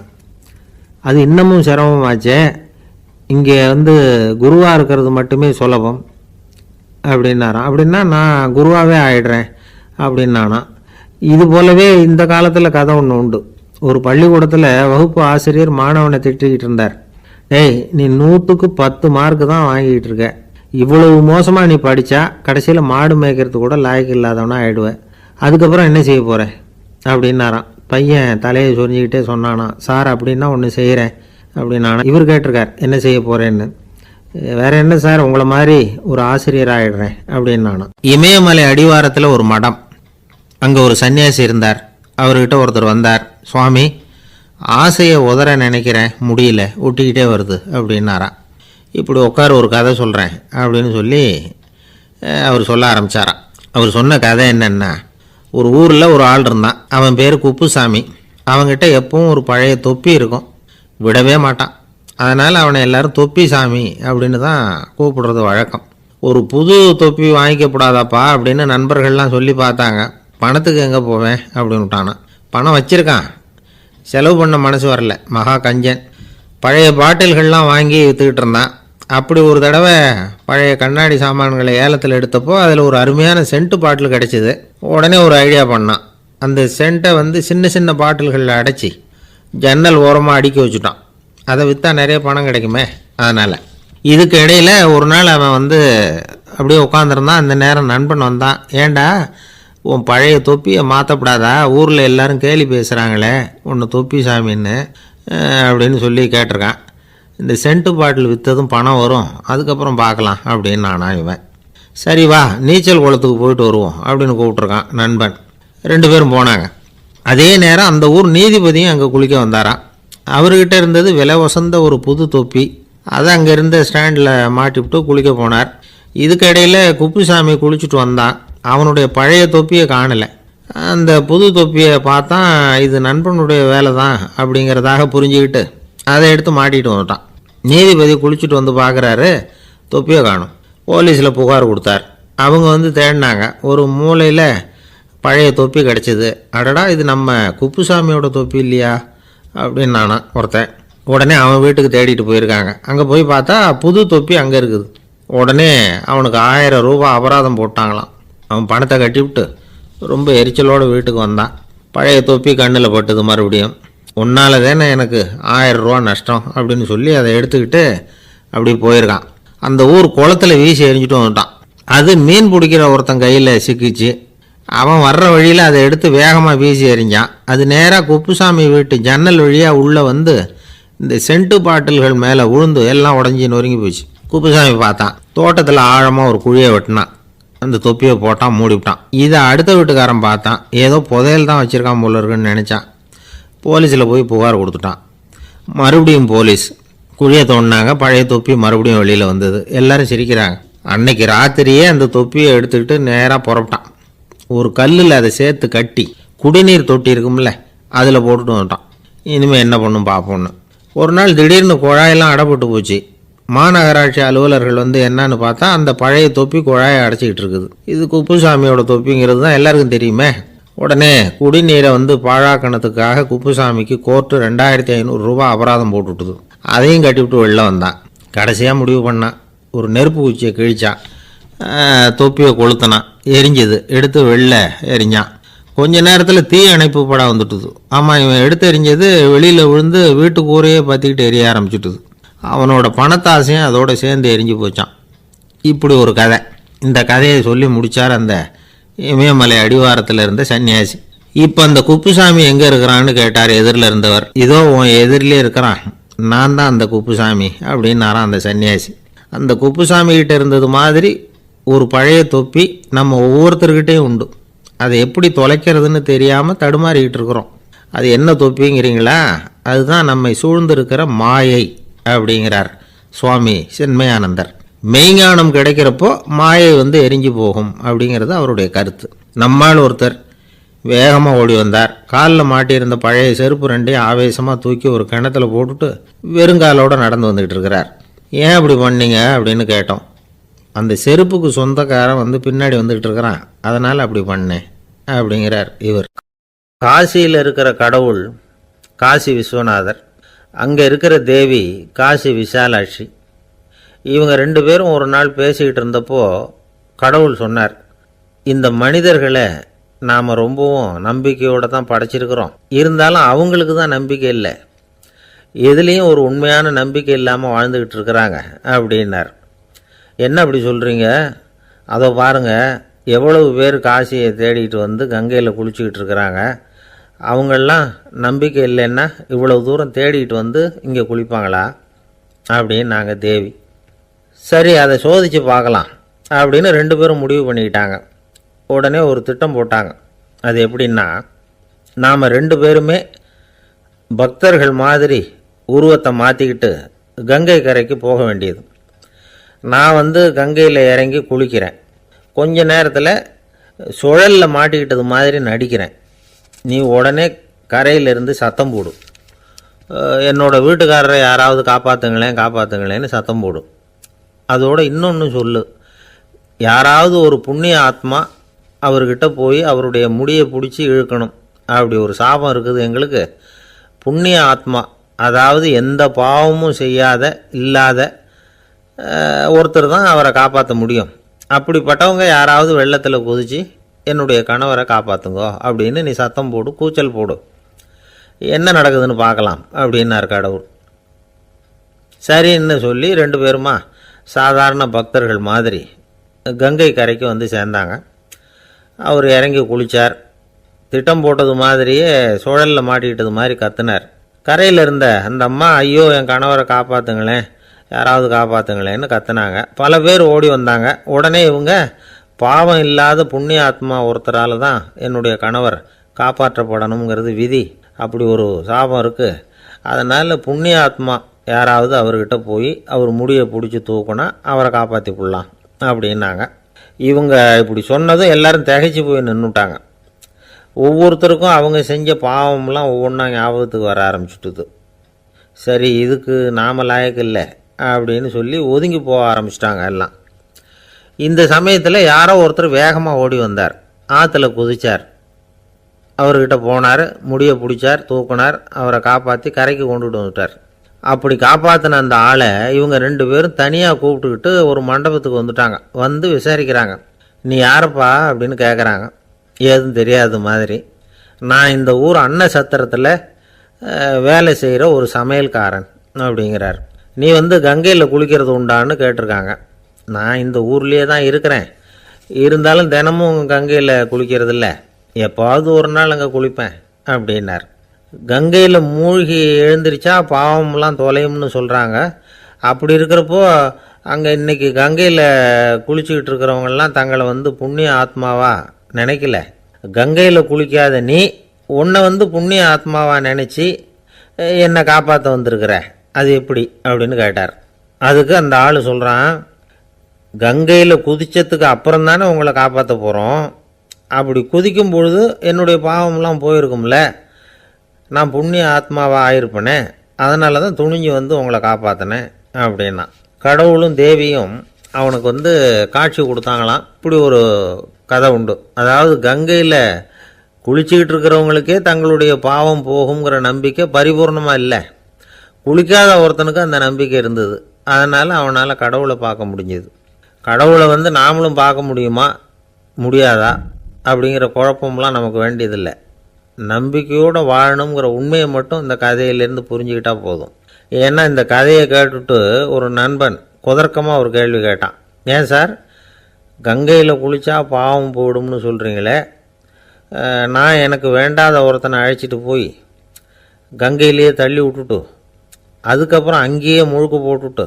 அது இன்னமும் சிரமமாச்சே, இங்கே வந்து குருவாக இருக்கிறது மட்டுமே சுலபம் அப்படின்னாராம். அப்படின்னா நான் குருவாகவே ஆயிடுறேன் அப்படின்னானா. இது போலவே இந்த காலத்தில் கதை ஒன்று உண்டு. ஒரு பள்ளிக்கூடத்தில் வகுப்பு ஆசிரியர் மாணவனை திட்டிக்கிட்டு இருந்தார். டேய், நீ 100க்கு 10 மார்க்கு தான் வாங்கிக்கிட்டு இருக்க, இவ்வளவு மோசமாக நீ படித்தா கடைசியில் மாடு மேய்க்கிறது கூட லாய்க்கு இல்லாதவனா ஆயிடுவேன், அதுக்கப்புறம் என்ன செய்ய போகிற அப்படின்னாராம். பையன் தலையை சொரிஞ்சிக்கிட்டே சொன்னானா, சார் அப்படின்னா ஒன்று செய்கிறேன் அப்படின்னானா. இவர் கேட்டிருக்கார், என்ன செய்ய போகிறேன்னு. வேற என்ன சார், உங்களை மாதிரி ஒரு ஆசிரியர் ஆகிடுறேன் அப்படின்னானா. இமயமலை அடிவாரத்தில் ஒரு மடம், அங்கே ஒரு சன்னியாசி இருந்தார். அவர்கிட்ட ஒருத்தர் வந்தார். சுவாமி, ஆசையை உதற நினைக்கிறேன், முடியல, ஒட்டிக்கிட்டே வருது அப்படின்னாராம். இப்படி உட்கார, ஒரு கதை சொல்கிறேன் அப்படின்னு சொல்லி அவர் சொல்ல ஆரம்பித்தாராம். அவர் சொன்ன கதை என்னென்னா, ஒரு ஊரில் ஒரு ஆள் இருந்தான். அவன் பேர் குப்புசாமி. அவங்ககிட்ட எப்பவும் ஒரு பழைய தொப்பி இருக்கும், விடவே மாட்டான். அதனால் அவனை எல்லாரும் தொப்பி சாமி அப்படின்னு தான் கூப்பிடுறது வழக்கம். ஒரு புது தொப்பி வாங்கிக்கப்படாதாப்பா அப்படின்னு நண்பர்கள்லாம் சொல்லி பார்த்தாங்க. பணத்துக்கு எங்கே போவேன் அப்படின்னு விட்டானா. பணம் வச்சுருக்கான், செலவு பண்ண மனசு வரல, மகா கஞ்சன். பழைய பாட்டில்கள்லாம் வாங்கி விற்றுக்கிட்டு இருந்தான். அப்படி ஒரு தடவை பழைய கண்ணாடி சாமான்களை ஏலத்தில் எடுத்தப்போ அதில் ஒரு அருமையான சென்ட்டு பாட்டில் கிடச்சிது. உடனே ஒரு ஐடியா பண்ணான். அந்த சென்ட்டை வந்து சின்ன சின்ன பாட்டில்களில் அடைச்சி ஜன்னல் ஓரமாக அடுக்கி வச்சுட்டான். அதை விற்றா நிறைய பணம் கிடைக்குமே, அதனால். இதுக்கு இடையில் ஒரு நாள் அவன் வந்து அப்படியே உட்காந்துருந்தான். அந்த நேரம் நண்பன் வந்தான். ஏண்டா, உன் பழைய தொப்பியை மாற்றப்படாதா, ஊரில் எல்லோரும் கேலி பேசுகிறாங்களே உன்னை தொப்பி சாமின்னு அப்படின்னு சொல்லி கேட்டிருக்கான். இந்த சென்ட்டு பாட்டில் விற்றதும் பணம் வரும், அதுக்கப்புறம் பார்க்கலாம் அப்படின்னு நானா. இவன் சரி வா, நீச்சல் குளத்துக்கு போயிட்டு வருவோம் அப்படின்னு கூப்பிட்ருக்கான் நண்பன். 2 பேரும் போனாங்க. அதே நேரம் அந்த ஊர் நீதிபதியும் அங்கே குளிக்க வந்தாராம். அவர்கிட்ட இருந்தது விலை வசந்த ஒரு புது தொப்பி. அதை அங்கே இருந்த ஸ்டாண்டில் மாட்டிவிட்டு குளிக்க போனார். இதுக்கிடையில் குப்புசாமி குளிச்சுட்டு வந்தான். அவனுடைய பழைய தொப்பியை காணலை. அந்த புது தொப்பியை பார்த்தா இது நண்பனுடைய வேலை தான் அப்படிங்கிறதாக புரிஞ்சுக்கிட்டு அதை எடுத்து மாட்டிகிட்டு வந்துட்டான். நீதிபதி குளிச்சுட்டு வந்து பார்க்குறாரு, தொப்பியை காணும். போலீஸில் புகார் கொடுத்தார். அவங்க வந்து தேடினாங்க. ஒரு மூலையில் பழைய தொப்பி கிடச்சிது. அடடா, இது நம்ம குப்புசாமியோட தொப்பி இல்லையா அப்படின்னு நானா ஒருத்தன். உடனே அவன் வீட்டுக்கு தேடிட்டு போயிருக்காங்க. அங்கே போய் பார்த்தா புது தொப்பி அங்கே இருக்குது. உடனே அவனுக்கு 1000 ரூபா அபராதம் போட்டாங்களாம். அவன் பணத்தை கட்டிவிட்டு ரொம்ப எரிச்சலோடு வீட்டுக்கு வந்தான். பழைய தொப்பி கண்ணில் பட்டுது. மறுபடியும் உன்னால் தானே எனக்கு 1000 ரூபா நஷ்டம் அப்படின்னு சொல்லி அதை எடுத்துக்கிட்டு அப்படி போயிருக்கான். அந்த ஊர் குளத்தில் வீசி எரிஞ்சிட்டு வந்துட்டான். அது மீன் பிடிக்கிற ஒருத்தன் கையில் சிக்கிச்சு. அவன் வர்ற வழியில் அதை எடுத்து வேகமாக வீசி எறிஞ்சான். அது நேராக குப்புசாமி வீட்டு ஜன்னல் வழியாக உள்ளே வந்து இந்த சென்ட்டு பாட்டில்கள் மேலே விழுந்து எல்லாம் உடஞ்சி நொறுங்கி போச்சு. குப்புசாமி பார்த்தான். தோட்டத்தில் ஆழமாக ஒரு குழியை வெட்டினான். அந்த தொப்பியை போட்டான், மூடிவிட்டான். இதை அடுத்த வீட்டுக்காரன் பார்த்தான். ஏதோ புதையல் தான் வச்சுருக்கான் போல இருக்குன்னு நினச்சான். போலீஸில் போய் புகார் கொடுத்துட்டான். மறுபடியும் போலீஸ் குழியை தோண்டினாங்க. பழைய தொப்பி மறுபடியும் வெளியில் வந்தது. எல்லோரும் சிரிக்கிறாங்க. அன்னைக்கு ராத்திரியே அந்த தொப்பியை எடுத்துக்கிட்டு நேராக புறப்பட்டான். ஒரு கல்லில் அதை சேர்த்து கட்டி குடிநீர் தொட்டி இருக்கும்ல, அதில் போட்டுட்டு வந்துட்டான். இனிமேல் என்ன பண்ணும் பார்ப்போன்னு. ஒரு நாள் திடீர்னு குழாயெல்லாம் அடைப்பட்டு போச்சு. மாநகராட்சி அலுவலர்கள் வந்து என்னன்னு பார்த்தா அந்த பழைய தொப்பி குழாயை அடைச்சிக்கிட்டு இருக்குது. இது குப்புசாமியோட தொப்பிங்கிறது தான் எல்லாருக்கும் தெரியுமே. உடனே குடிநீரை வந்து பாழாக்கணத்துக்காக குப்புசாமிக்கு கோர்ட்டு 2500 ரூபா அபராதம் போட்டுவிட்டுது. அதையும் கட்டிவிட்டு வெளில வந்தான். கடைசியாக முடிவு பண்ணான். ஒரு நெருப்பு குச்சியை கிழிச்சான். தொப்பியை கொளுத்தினான். எரிஞ்சது. எடுத்து வெளில எரிஞ்சான். கொஞ்ச நேரத்தில் தீ அணைப்பு படம் வந்துட்டுது. ஆமாம், இவன் எடுத்து எரிஞ்சது வெளியில் விழுந்து வீட்டு கூரையே பற்றிக்கிட்டு எரிய ஆரம்பிச்சுட்டுது. அவனோட பணத்தாசையும் அதோடு சேர்ந்து எரிஞ்சு போச்சான். இப்படி ஒரு கதை. இந்த கதையை சொல்லி முடித்தார் அந்த இமயமலை அடிவாரத்தில் இருந்த சன்னியாசி. இப்போ அந்த குப்புசாமி எங்கே இருக்கிறான்னு கேட்டார் எதிரில் இருந்தவர். இதோ உன் எதிரிலே இருக்கிறான், நான் தான் அந்த குப்புசாமி அப்படின்னாரான் அந்த சன்னியாசி. அந்த குப்புசாமிகிட்ட இருந்தது மாதிரி ஒரு பழைய தொப்பி நம்ம ஒவ்வொருத்தர்கிட்டையும் உண்டு. அதை எப்படி தொலைக்கிறதுன்னு தெரியாமல் தடுமாறிக்கிட்டு இருக்கிறோம். அது என்ன தொப்பிங்கிறீங்களா? அதுதான் நம்மை சூழ்ந்திருக்கிற மாயை அப்படிங்கிறார் சுவாமி சின்மயானந்தர். மெய்ஞானம் கிடைக்கிறப்போ மாயை வந்து எரிஞ்சு போகும் அப்படிங்கிறது அவருடைய கருத்து. நம்மால் ஒருத்தர் வேகமாக ஓடி வந்தார். காலில் மாட்டியிருந்த பழைய செருப்பு ரெண்டையும் ஆவேசமாக தூக்கி ஒரு கிணத்துல போட்டுட்டு வெறுங்காலோடு நடந்து வந்துக்கிட்டு இருக்கிறார். ஏன் அப்படி பண்ணீங்க அப்படின்னு கேட்டோம். அந்த செருப்புக்கு சொந்தக்காரன் வந்து பின்னாடி வந்துக்கிட்டு இருக்கிறான், அதனால் அப்படி பண்ணேன் அப்படிங்கிறார் இவர். காசியில் இருக்கிற கடவுள் காசி விஸ்வநாதர், அங்கே இருக்கிற தேவி காசி விசாலாட்சி. இவங்க 2 பேரும் ஒரு நாள் பேசிக்கிட்டு இருந்தப்போ கடவுள் சொன்னார், இந்த மனிதர்களை நாம் ரொம்பவும் நம்பிக்கையோடு தான் படைச்சிருக்கிறோம். இருந்தாலும் அவங்களுக்கு தான் நம்பிக்கை இல்லை, எதுலேயும் ஒரு உண்மையான நம்பிக்கை இல்லாமல் வாழ்ந்துக்கிட்டு இருக்கிறாங்க அப்படின்னார். என்ன அப்படி சொல்கிறீங்க? அதோ பாருங்கள், எவ்வளவு பேர் காசியை தேடிட்டு வந்து கங்கையில் குளிச்சுக்கிட்டு இருக்கிறாங்க. அவங்களெலாம் நம்பிக்கை இல்லைன்னா இவ்வளவு தூரம் தேடிட்டு வந்து இங்கே குளிப்பாங்களா அப்படின்னு நாங்கள் தேவி. சரி, அதை சோதித்து பார்க்கலாம் அப்படின்னு 2 பேரும் முடிவு பண்ணிக்கிட்டாங்க. உடனே ஒரு திட்டம் போட்டாங்க. அது எப்படின்னா, நாம் 2 பேருமே பக்தர்கள் மாதிரி உருவத்தை மாற்றிக்கிட்டு கங்கை கரைக்கு போக வேண்டியது. நான் வந்து கங்கையில் இறங்கி குளிக்கிறேன். கொஞ்ச நேரத்தில் சுழலில் மாட்டிக்கிட்டது மாதிரி நடிக்கிறேன். நீ உடனே கரையிலிருந்து சத்தம் போடும். என்னோடய வீட்டுக்காரரை யாராவது காப்பாற்றுங்களேன்னு சத்தம் போடும். அதோடு இன்னொன்று சொல்லு, யாராவது ஒரு புண்ணிய ஆத்மா அவர்கிட்ட போய் அவருடைய முடியை பிடிச்சி இழுக்கணும். அப்படி ஒரு சாபம் இருக்குது எங்களுக்கு. புண்ணிய ஆத்மா, அதாவது எந்த பாவமும் செய்யாத இல்லாத ஒருத்தர் தான் அவரை காப்பாற்ற முடியும். அப்படிப்பட்டவங்க யாராவது வெள்ளத்தில் குதித்து என்னுடைய கணவரை காப்பாற்றுங்கோ அப்படின்னு நீ சத்தம் போடு, கூச்சல் போடு, என்ன நடக்குதுன்னு பார்க்கலாம் அப்படின்னார் கடவுள். சரின்னு சொல்லி 2 பேருமா சாதாரண பக்தர்கள் மாதிரி கங்கை கரைக்கு வந்து சேர்ந்தாங்க. அவர் இறங்கி குளித்தார். திட்டம் போட்டது மாதிரியே சுழலில் மாட்டிக்கிட்டது மாதிரி கத்துனார். கரையில் இருந்த அந்த அம்மா, ஐயோ என் கணவரை காப்பாற்றுங்களேன், யாராவது காப்பாற்றுங்களேன்னு கத்துனாங்க. பல பேர் ஓடி வந்தாங்க. உடனே இவங்க, பாவம் இல்லாத புண்ணிய ஆத்மா ஒருத்தரால் தான் என்னுடைய கணவர் காப்பாற்றப்படணுங்கிறது விதி, அப்படி ஒரு சாபம் இருக்குது, அதனால் புண்ணிய ஆத்மா யாராவது அவர்கிட்ட போய் அவர் முடியை பிடிச்சி தூக்குனா அவரை காப்பாற்றி கொள்ளலாம் அப்படின்னாங்க. இவங்க இப்படி சொன்னதும் எல்லாரும் திகைச்சு போய் நின்றுட்டாங்க. ஒவ்வொருத்தருக்கும் அவங்க செஞ்ச பாவம்லாம் ஒவ்வொன்றா ஞாபகத்துக்கு வர ஆரம்பிச்சுட்டுது. சரி, இதுக்கு நாம் லாயக்கு இல்லை அப்படின்னு சொல்லி ஒதுங்கி போக ஆரம்பிச்சிட்டாங்க எல்லாம். இந்த சமயத்தில் யாரோ ஒருத்தர் வேகமாக ஓடி வந்தார். ஆற்றுல குதிச்சார். அவர்கிட்ட போனார், முடியை பிடிச்சார், தூக்கினார், அவரை காப்பாற்றி கரைக்கு கொண்டுட்டு வந்துட்டார். அப்படி காப்பாற்றின அந்த ஆளை இவங்க 2 பேரும் தனியாக கூப்பிட்டுக்கிட்டு ஒரு மண்டபத்துக்கு வந்துட்டாங்க. வந்து விசாரிக்கிறாங்க. நீ யாரப்பா அப்படின்னு கேட்குறாங்க. ஏதும் தெரியாத மாதிரி. நான் இந்த ஊர் அன்ன சத்திரத்தில் வேலை செய்கிற ஒரு சமையல்காரன் அப்படிங்கிறார். நீ வந்து கங்கையில் குளிக்கிறது உண்டான்னு கேட்டிருக்காங்க. நான் இந்த ஊர்லேயே தான் இருக்கிறேன், இருந்தாலும் தினமும் கங்கையில் குளிக்கிறது இல்லை, எப்போவாவது ஒரு நாள் அங்கே குளிப்பேன் அப்படின்னார். கங்கையில் மூழ்கி எழுந்திரிச்சா பாவம்லாம் தொலையும்னு சொல்கிறாங்க. அப்படி இருக்கிறப்போ அங்கே இன்றைக்கி கங்கையில் குளிச்சுக்கிட்டு இருக்கிறவங்கெல்லாம் தங்களை வந்து புண்ணிய ஆத்மாவா நினைக்கல. கங்கையில் குளிக்காத நீ உன்னை வந்து புண்ணிய ஆத்மாவா நினச்சி என்னை காப்பாற்ற வந்திருக்கிற, அது எப்படி அப்படின்னு கேட்டார். அதுக்கு அந்த ஆள் சொல்கிறான், கங்கையில் குதிச்சதுக்கு அப்புறம் தானே உங்களை காப்பாற்ற போகிறோம். அப்படி குதிக்கும் பொழுது என்னுடைய பாவம்லாம் போயிருக்கும்ல, நான் புண்ணிய ஆத்மாவாக ஆயிருப்பேனே, அதனால தான் துணிஞ்சு வந்து உங்களை காப்பாற்றினேன் அப்படின்னா. கடவுளும் தேவியும் அவனுக்கு வந்து காட்சி கொடுத்தாங்களாம். இப்படி ஒரு கதை உண்டு. அதாவது கங்கையில் குளிச்சுக்கிட்டு இருக்கிறவங்களுக்கே தங்களுடைய பாவம் போகுங்கிற நம்பிக்கை பரிபூர்ணமாக இல்லை. குளிக்காத ஒருத்தனுக்கு அந்த நம்பிக்கை இருந்தது. அதனால் அவனால் கடவுளை பார்க்க முடிஞ்சது. கடவுளை வந்து நாமளும் பார்க்க முடியுமா முடியாதா அப்படிங்கிற குழப்பம்லாம் நமக்கு வேண்டியதில்லை. நம்பிக்கையோடு வாழணுங்கிற உண்மையை மட்டும் இந்த கதையிலேருந்து புரிஞ்சுக்கிட்டால் போதும். ஏன்னா இந்த கதையை கேட்டுட்டு ஒரு நண்பன் குதர்க்கமாக ஒரு கேள்வி கேட்டான். ஏன் சார், கங்கையில் குளித்தா பாவம் போயிடும்னு சொல்கிறீங்களே, நான் எனக்கு வேண்டாத ஒருத்தனை அழைச்சிட்டு போய் கங்கையிலேயே தள்ளி விட்டுட்டு அதுக்கப்புறம் அங்கேயே முழுக்க போட்டுட்டு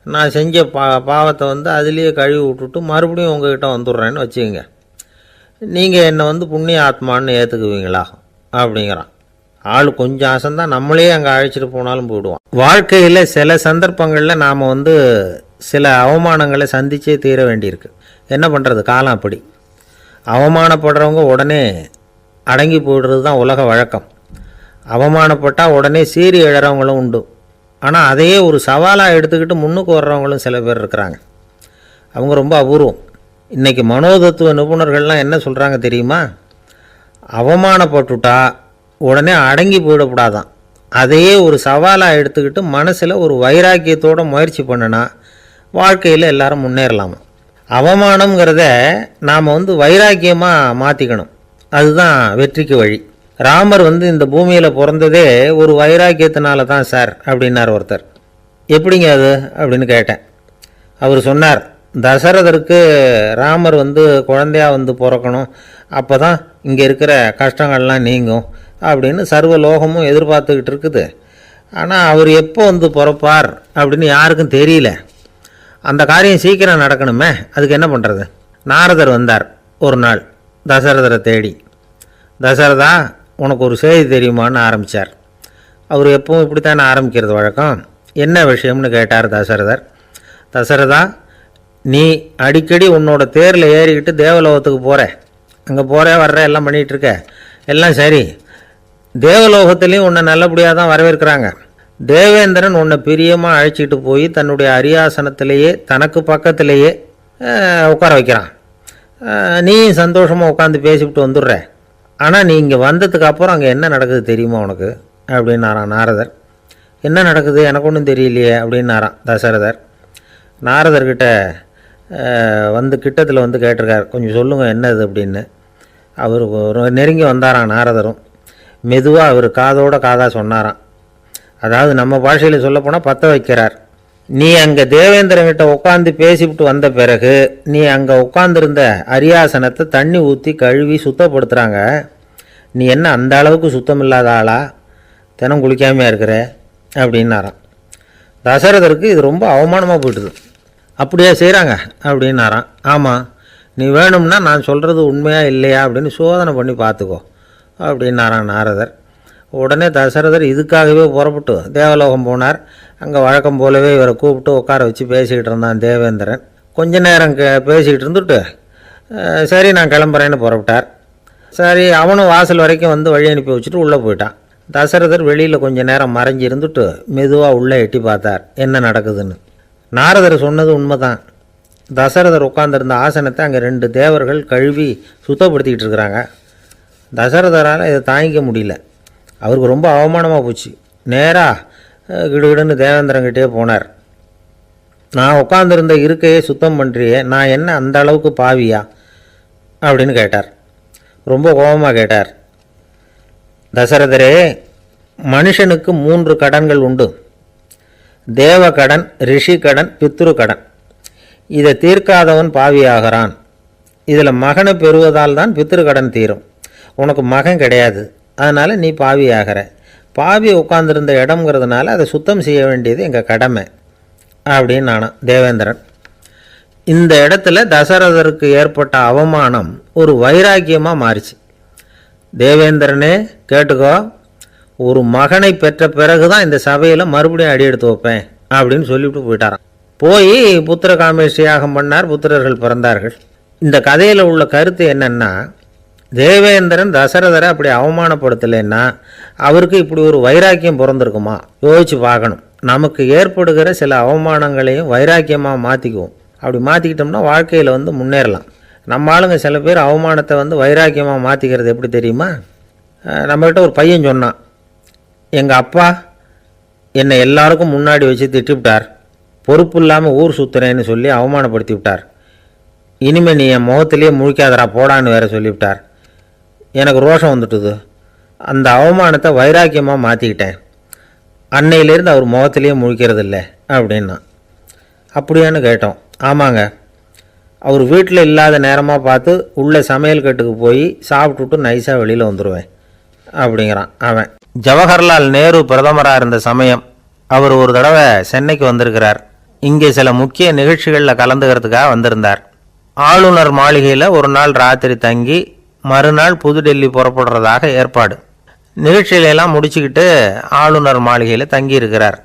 நான் செஞ்ச பாவத்தை வந்து அதுலேயே கழுவி விட்டுட்டு மறுபடியும் உங்ககிட்ட வந்துடுறேன்னு வச்சுக்கோங்க, நீங்கள் என்னை வந்து புண்ணிய ஆத்மான்னு ஏற்றுக்குவீங்களா அப்படிங்கிறான். ஆள் கொஞ்சம் அசந்தான் நம்மளே அங்கே அழைச்சிட்டு போனாலும் போயிடுவான். வாழ்க்கையில் சில சந்தர்ப்பங்களில் நாம் வந்து சில அவமானங்களை சந்திச்சே தீர வேண்டியிருக்கு. என்ன பண்ணுறது, காலம் அப்படி. அவமானப்படுறவங்க உடனே அடங்கி போய்டுறது தான் உலக வழக்கம். அவமானப்பட்டால் உடனே சீறி எழறவங்களும் உண்டு. ஆனால் அதையே ஒரு சவாலாக எடுத்துக்கிட்டு முன்னுக்கு வர்றவங்களும் சில பேர் இருக்கிறாங்க. அவங்க ரொம்ப அபூர்வம். இன்றைக்கி மனோதத்துவ நிபுணர்கள்லாம் என்ன சொல்கிறாங்க தெரியுமா, அவமானப்பட்டுட்டா உடனே அடங்கி போயிடக்கூடாதான், அதையே ஒரு சவாலாக எடுத்துக்கிட்டு மனசில் ஒரு வைராக்கியத்தோடு முயற்சி பண்ணினா வாழ்க்கையில் எல்லாரும் முன்னேறலாமா. அவமானங்கிறத நாம் வந்து வைராக்கியமாக மாற்றிக்கணும், அதுதான் வெற்றிக்கு வழி. ராமர் வந்து இந்த பூமியில் பிறந்ததே ஒரு வைராக்கியத்தினால தான் சார் அப்படின்னார் ஒருத்தர். எப்படிங்க அது அப்படின்னு கேட்டேன். அவர் சொன்னார், தசரதருக்கு ராமர் வந்து குழந்தையாக வந்து பிறக்கணும், அப்போ தான் இங்கே இருக்கிற கஷ்டங்கள்லாம் நீங்கும் அப்படின்னு சர்வ லோகமும் எதிர்பார்த்துக்கிட்டு இருக்குது. ஆனால் அவர் எப்போ வந்து பிறப்பார் அப்படின்னு யாருக்கும் தெரியல. அந்த காரியம் சீக்கிரம் நடக்கணுமே, அதுக்கு என்ன பண்ணுறது. நாரதர் வந்தார் ஒரு நாள் தசரதரை தேடி. தசரதா, உனக்கு ஒரு செய்தி தெரியுமான்னு ஆரம்பித்தார். அவர் எப்பவும் இப்படித்தானே ஆரம்பிக்கிறது வழக்கம். என்ன விஷயம்னு கேட்டார் தசரதர். தசரதா, நீ அடிக்கடி உன்னோட தேரில் ஏறிக்கிட்டு தேவலோகத்துக்கு போகிற, அங்கே போகிற வர்ற எல்லாம் பண்ணிகிட்ருக்க, எல்லாம் சரி. தேவலோகத்துலேயும் உன்னை நல்லபடியாக தான் வரவேற்கிறாங்க. தேவேந்திரன் உன்னை பிரியமாக அழைச்சிட்டு போய் தன்னுடைய அரியாசனத்திலேயே தனக்கு பக்கத்திலேயே உட்கார வைக்கிறான். நீயும் சந்தோஷமாக உட்காந்து பேசிவிட்டு வந்துடுற. ஆனால் நீ இங்கே வந்ததுக்கு அப்புறம் அங்கே என்ன நடக்குது தெரியுமா உனக்கு அப்படின்னாரான் நாரதர். என்ன நடக்குது எனக்கு ஒன்றும் தெரியலையே அப்படின்னாரான் தசரதர். நாரதர்கிட்ட வந்து கிட்டத்தில் வந்து கேட்டிருக்கார், கொஞ்சம் சொல்லுங்கள் என்னது அப்படின்னு. அவர் நெருங்கி வந்தாரான் நாரதரும். மெதுவாக அவர் காதோட காதாக சொன்னாராம். அதாவது நம்ம பாஷையில் சொல்லப்போனால் பற்ற வைக்கிறார். நீ அங்கே தேவேந்திரங்கிட்ட உட்காந்து பேசிவிட்டு வந்த பிறகு நீ அங்கே உட்காந்துருந்த அரியாசனத்தை தண்ணி ஊற்றி கழுவி சுத்தப்படுத்துகிறாங்க. நீ என்ன அந்த அளவுக்கு சுத்தம் இல்லாத ஆளா, தினம் குளிக்காமையாக இருக்கிற அப்படின்னாராம். தசரதருக்கு இது ரொம்ப அவமானமாக போயிட்டுது. அப்படியே செய்கிறாங்க அப்படின்னாராம். ஆமாம், நீ வேணும்னா நான் சொல்கிறது உண்மையாக இல்லையா அப்படின்னு சோதனை பண்ணி பார்த்துக்கோ அப்படின்னாரான் நாரதர். உடனே தசரதர் இதுக்காகவே புறப்பட்டு தேவலோகம் போனார். அங்கே வழக்கம் போலவே இவரை கூப்பிட்டு உட்கார வச்சு பேசிக்கிட்டு இருந்தான் தேவேந்திரன். கொஞ்ச நேரம் பேசிக்கிட்டு இருந்துட்டு சரி நான் கிளம்புறேன்னு புறப்பட்டார். சரி, அவனும் வாசல் வரைக்கும் வந்து வழி அனுப்பி வச்சுட்டு உள்ளே போயிட்டான். தசரதர் வெளியில் கொஞ்சம் நேரம் மறைஞ்சி இருந்துட்டு மெதுவாக உள்ளே எட்டி பார்த்தார் என்ன நடக்குதுன்னு. நாரதர் சொன்னது உண்மைதான். தசரதர் உட்காந்துருந்த ஆசனத்தை அங்கே 2 தேவர்கள் கழுவி சுத்தப்படுத்திக்கிட்டு இருக்கிறாங்க. தசரதரால் இதை தாங்கிக்க முடியல. அவருக்கு ரொம்ப அவமானமாக போச்சு. நேராக கிடுகிடுன்னு தேவேந்திரங்கிட்டே போனார். நான் உட்காந்துருந்த இருக்கையே சுத்தம் பண்ணுறியே, நான் என்ன அந்த அளவுக்கு பாவியா அப்படின்னு கேட்டார். ரொம்ப கோபமாக கேட்டார். தசரதரே, மனுஷனுக்கு 3 கடன்கள் உண்டு. தேவ கடன், ரிஷி கடன், பித்ரு கடன். இதை தீர்க்காதவன் பாவியாகிறான். இதில் மகனை பெறுவதால் தான் பித்ரு கடன் தீரும். உனக்கு மகன் கிடையாது, அதனால் நீ பாவியாகிற. பாவி உட்காந்துருந்த இடம்ங்கிறதுனால அதை சுத்தம் செய்ய வேண்டியது எங்கள் கடமை அப்படின்னு நானும் தேவேந்திரன். இந்த இடத்துல தசரதருக்கு ஏற்பட்ட அவமானம் ஒரு வைராக்கியமாக மாறிச்சு. தேவேந்திரனே கேட்டுக்கோ, ஒரு மகனை பெற்ற பிறகு தான் இந்த சபையில் மறுபடியும் அடி எடுத்து வைப்பேன் அப்படின்னு சொல்லிவிட்டு போயிட்டாராம். போய் புத்திர காமேஷ்டி யாகம் பண்ணார். புத்திரர்கள் பிறந்தார்கள். இந்த கதையில் உள்ள கருத்து என்னென்னா, தேவேந்திரன் தசரதரை அப்படி அவமானப்படுத்தலைன்னா அவருக்கு இப்படி ஒரு வைராக்கியம் பிறந்திருக்குமா? யோசிச்சு பார்க்கணும். நமக்கு ஏற்படுகிற சில அவமானங்களையும் வைராக்கியமாக மாற்றிக்குவோம். அப்படி மாற்றிக்கிட்டோம்னா வாழ்க்கையில் முன்னேறலாம். நம்ம ஆளுங்க சில பேர் அவமானத்தை வைராக்கியமாக மாற்றிக்கிறது எப்படி தெரியுமா? நம்மகிட்ட ஒரு பையன் சொன்னான், எங்கள் அப்பா என்னை எல்லாருக்கும் முன்னாடி வச்சு திட்டிவிட்டார், பொறுப்பு இல்லாமல் ஊர் சுற்றுறேன்னு சொல்லி அவமானப்படுத்தி விட்டார். இனிமேல் நீ என் முகத்திலேயே முழிக்காதரா போடான்னு வேற சொல்லிவிட்டார். எனக்கு ரோஷம் வந்துட்டுது. அந்த அவமானத்தை வைராக்கியமாக மாற்றிக்கிட்டேன். அன்னையிலேருந்து அவர் முகத்திலேயே முழிக்கிறது இல்லை அப்படின்னா. அப்படியான்னு கேட்டோம். ஆமாங்க, அவர் வீட்டில் இல்லாத நேரமாக பார்த்து உள்ளே சமையல் கட்டுக்கு போய் சாப்பிட்டுட்டு நைஸாக வெளியில் வந்துடுவேன் அப்படிங்கிறான் அவன். ஜவஹர்லால் நேரு பிரதமராக இருந்த சமயம் அவர் ஒரு தடவை சென்னைக்கு வந்திருக்கிறார். இங்கே சில முக்கிய நிகழ்ச்சிகளில் கலந்துக்கிறதுக்காக வந்திருந்தார். ஆளுநர் மாளிகையில் ஒரு நாள் ராத்திரி தங்கி மறுநாள் புதுடெல்லி புறப்படுறதாக ஏற்பாடு. நிகழ்ச்சியிலெல்லாம் முடிச்சுக்கிட்டு ஆளுநர் மாளிகையில் தங்கியிருக்கிறார்.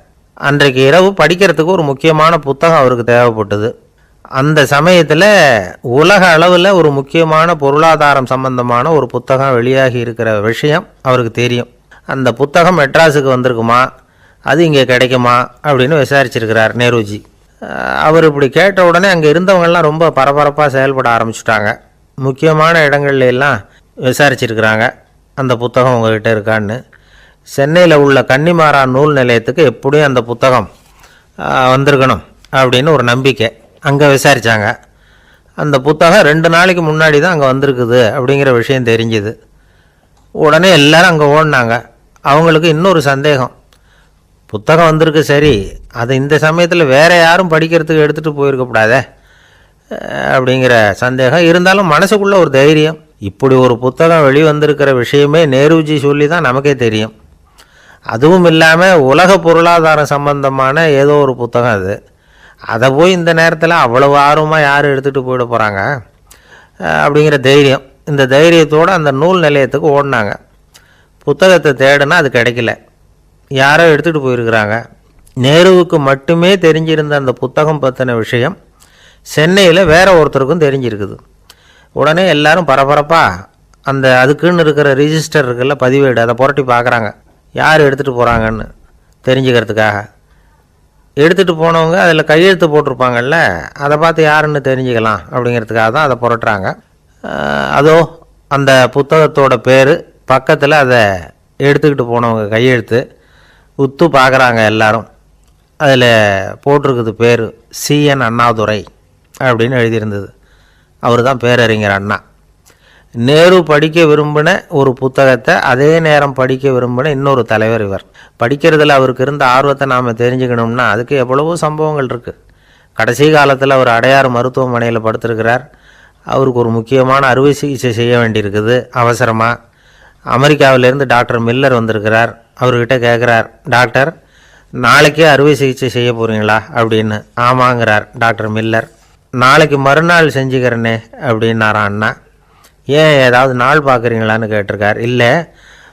அன்றைக்கு இரவு படிக்கிறதுக்கு ஒரு முக்கியமான புத்தகம் அவருக்கு தேவைப்பட்டது. அந்த சமயத்தில் உலக அளவில் ஒரு முக்கியமான பொருளாதாரம் சம்பந்தமான ஒரு புத்தகம் வெளியாகி இருக்கிற விஷயம் அவருக்கு தெரியும். அந்த புத்தகம் மெட்ராஸுக்கு வந்திருக்குமா, அது இங்கே கிடைக்குமா அப்படின்னு விசாரிச்சிருக்கிறார் நேருஜி. அவர் இப்படி கேட்ட உடனே அங்கே இருந்தவங்கெல்லாம் ரொம்ப பரபரப்பாக செயல்பட ஆரம்பிச்சுட்டாங்க. முக்கியமான இடங்கள்ல எல்லாம் விசாரிச்சிருக்கிறாங்க, அந்த புத்தகம் உங்கள்கிட்ட இருக்கான்னு. சென்னையில் உள்ள கன்னிமாரா நூல் நிலையத்துக்கு எப்படியும் அந்த புத்தகம் வந்திருக்கணும் அப்படின்னு ஒரு நம்பிக்கை. அங்கே விசாரித்தாங்க. அந்த புத்தகம் 2 நாளைக்கு முன்னாடி தான் அங்கே வந்திருக்குது அப்படிங்கிற விஷயம் தெரிஞ்சுது. உடனே எல்லோரும் அங்கே ஓடினாங்க. அவங்களுக்கு இன்னொரு சந்தேகம், புத்தகம் வந்திருக்கு சரி, அதை இந்த சமயத்தில் வேறு யாரும் படிக்கிறதுக்கு எடுத்துகிட்டு போயிருக்கக்கூடாதே அப்படிங்கிற சந்தேகம் இருந்தாலும் மனசுக்குள்ளே ஒரு தைரியம். இப்படி ஒரு புத்தகம் வெளிவந்திருக்கிற விஷயமே நேருஜி சொல்லி தான் நமக்கே தெரியும். அதுவும் இல்லாமல் உலக பொருளாதாரம் சம்பந்தமான ஏதோ ஒரு புத்தகம் அது. அதை போய் இந்த நேரத்தில் அவ்வளவு ஆர்வமாக யார் எடுத்துகிட்டு போயிட போகிறாங்க அப்படிங்கிற தைரியம். இந்த தைரியத்தோடு அந்த நூல் நிலையத்துக்கு ஓடினாங்க. புத்தகத்தை தேடினா அது கிடைக்கல, யாரோ எடுத்துகிட்டு போயிருக்கிறாங்க. நேருவுக்கு மட்டுமே தெரிஞ்சிருந்த அந்த புத்தகம் பற்றின விஷயம் சென்னையில் வேற ஒருத்தருக்கும் தெரிஞ்சிருக்குது. உடனே எல்லாரும் பரபரப்பாக அந்த அதுக்குன்னு இருக்கிற ரிஜிஸ்டர் இருக்குல்ல, பதிவேடு, அதை புரட்டி பார்க்குறாங்க யார் எடுத்துகிட்டு போகிறாங்கன்னு தெரிஞ்சுக்கிறதுக்காக. எடுத்துகிட்டு போனவங்க அதில் கையெழுத்து போட்டிருப்பாங்கல்ல, அதை பார்த்து யாருன்னு தெரிஞ்சுக்கலாம் அப்படிங்கிறதுக்காக தான் அதை புரட்டுறாங்க. அதோ அந்த புத்தகத்தோட பேர் பக்கத்தில் அதை எடுத்துக்கிட்டு போனவங்க கையெழுத்து உத்து பார்க்குறாங்க எல்லாரும். அதில் போட்டிருக்குது பேர் CN அண்ணாதுரை அப்படின்னு எழுதியிருந்தது. அவர் தான் பேரறிஞர் அண்ணா. நேரு படிக்க விரும்பின ஒரு புத்தகத்தை அதே நேரம் படிக்க விரும்பின இன்னொரு தலைவர் இவர். படிக்கிறதுல அவருக்கு இருந்த ஆர்வத்தை நாம் தெரிஞ்சுக்கணும்னா அதுக்கு எவ்வளவோ சம்பவங்கள் இருக்குது. கடைசி காலத்தில் அவர் அடையாறு மருத்துவமனையில் படுத்திருக்கிறார். அவருக்கு ஒரு முக்கியமான அறுவை சிகிச்சை செய்ய வேண்டியிருக்குது அவசரமாக. அமெரிக்காவிலேருந்து டாக்டர் மில்லர் வந்திருக்கிறார். அவர்கிட்ட கேட்குறார், டாக்டர் நாளைக்கே அறுவை சிகிச்சை செய்ய போகிறீங்களா அப்படின்னு. ஆமாங்கிறார் டாக்டர் மில்லர். நாளைக்கு மறுநாள் செஞ்சுக்கிறேனே அப்படின்னாரான் அண்ணா. ஏன் ஏதாவது நாள் பார்க்குறீங்களான்னு கேட்டிருக்கார். இல்லை,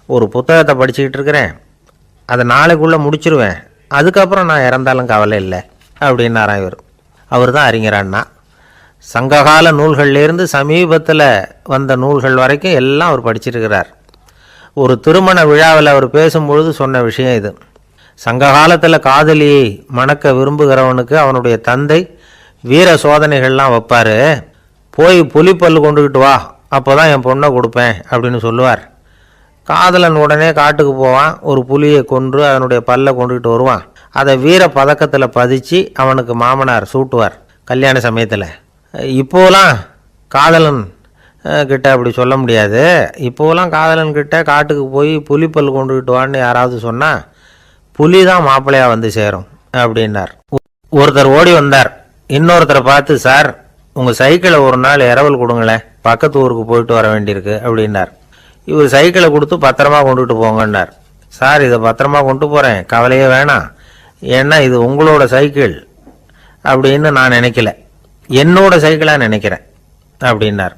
ஒரு புத்தகத்தை படிச்சுக்கிட்டு இருக்கிறேன், அதை நாளைக்குள்ளே முடிச்சிருவேன், அதுக்கப்புறம் நான் இறந்தாலும் கவலை இல்லை அப்படின்னாரான் இவர். அவர் தான் அறிஞர் அண்ணா. சங்ககால நூல்கள்லேருந்து சமீபத்தில் வந்த நூல்கள் வரைக்கும் எல்லாம் அவர் படிச்சிருக்கிறார். ஒரு திருமண விழாவில் அவர் பேசும்பொழுது சொன்ன விஷயம் இது. சங்க காலத்தில் காதலியை மணக்க விரும்புகிறவனுக்கு அவனுடைய தந்தை வீர சோதனைகள்லாம் வைப்பார். போய் புலிப்பல் கொண்டுக்கிட்டு வா, அப்போ தான் என் பொண்ணை கொடுப்பேன் அப்படின்னு சொல்லுவார். காதலன் உடனே காட்டுக்கு போவான். ஒரு புலியை கொன்று அதனுடைய பல்லை கொண்டுக்கிட்டு வருவான். அதை வீர பதக்கத்தில் பதிச்சு அவனுக்கு மாமனார் சூட்டுவார் கல்யாண சமயத்தில். இப்போலாம் காதலன் கிட்ட அப்படி சொல்ல முடியாது. இப்போலாம் காதலன் கிட்ட காட்டுக்கு போய் புலிப்பல் கொண்டுக்கிட்டு வான்னு யாராவது சொன்னால் புலி தான் மாப்பிள்ளையாக வந்து சேரும் அப்படின்னார். ஒருத்தர் ஓடி வந்தார். இன்னொருத்தரை பார்த்து, சார் உங்கள் சைக்கிளை ஒரு நாள் இரவல் கொடுங்களேன், பக்கத்து ஊருக்கு போயிட்டு வர வேண்டியிருக்கு அப்படின்னார். இவர் சைக்கிளை கொடுத்து பத்திரமா கொண்டுகிட்டு போங்கன்னார். சார் இதை பத்திரமா கொண்டு போகிறேன், கவலையே வேணாம், ஏன்னா இது உங்களோட சைக்கிள் அப்படின்னு நான் நினைக்கல, என்னோட சைக்கிளாக நினைக்கிறேன் அப்படின்னார்.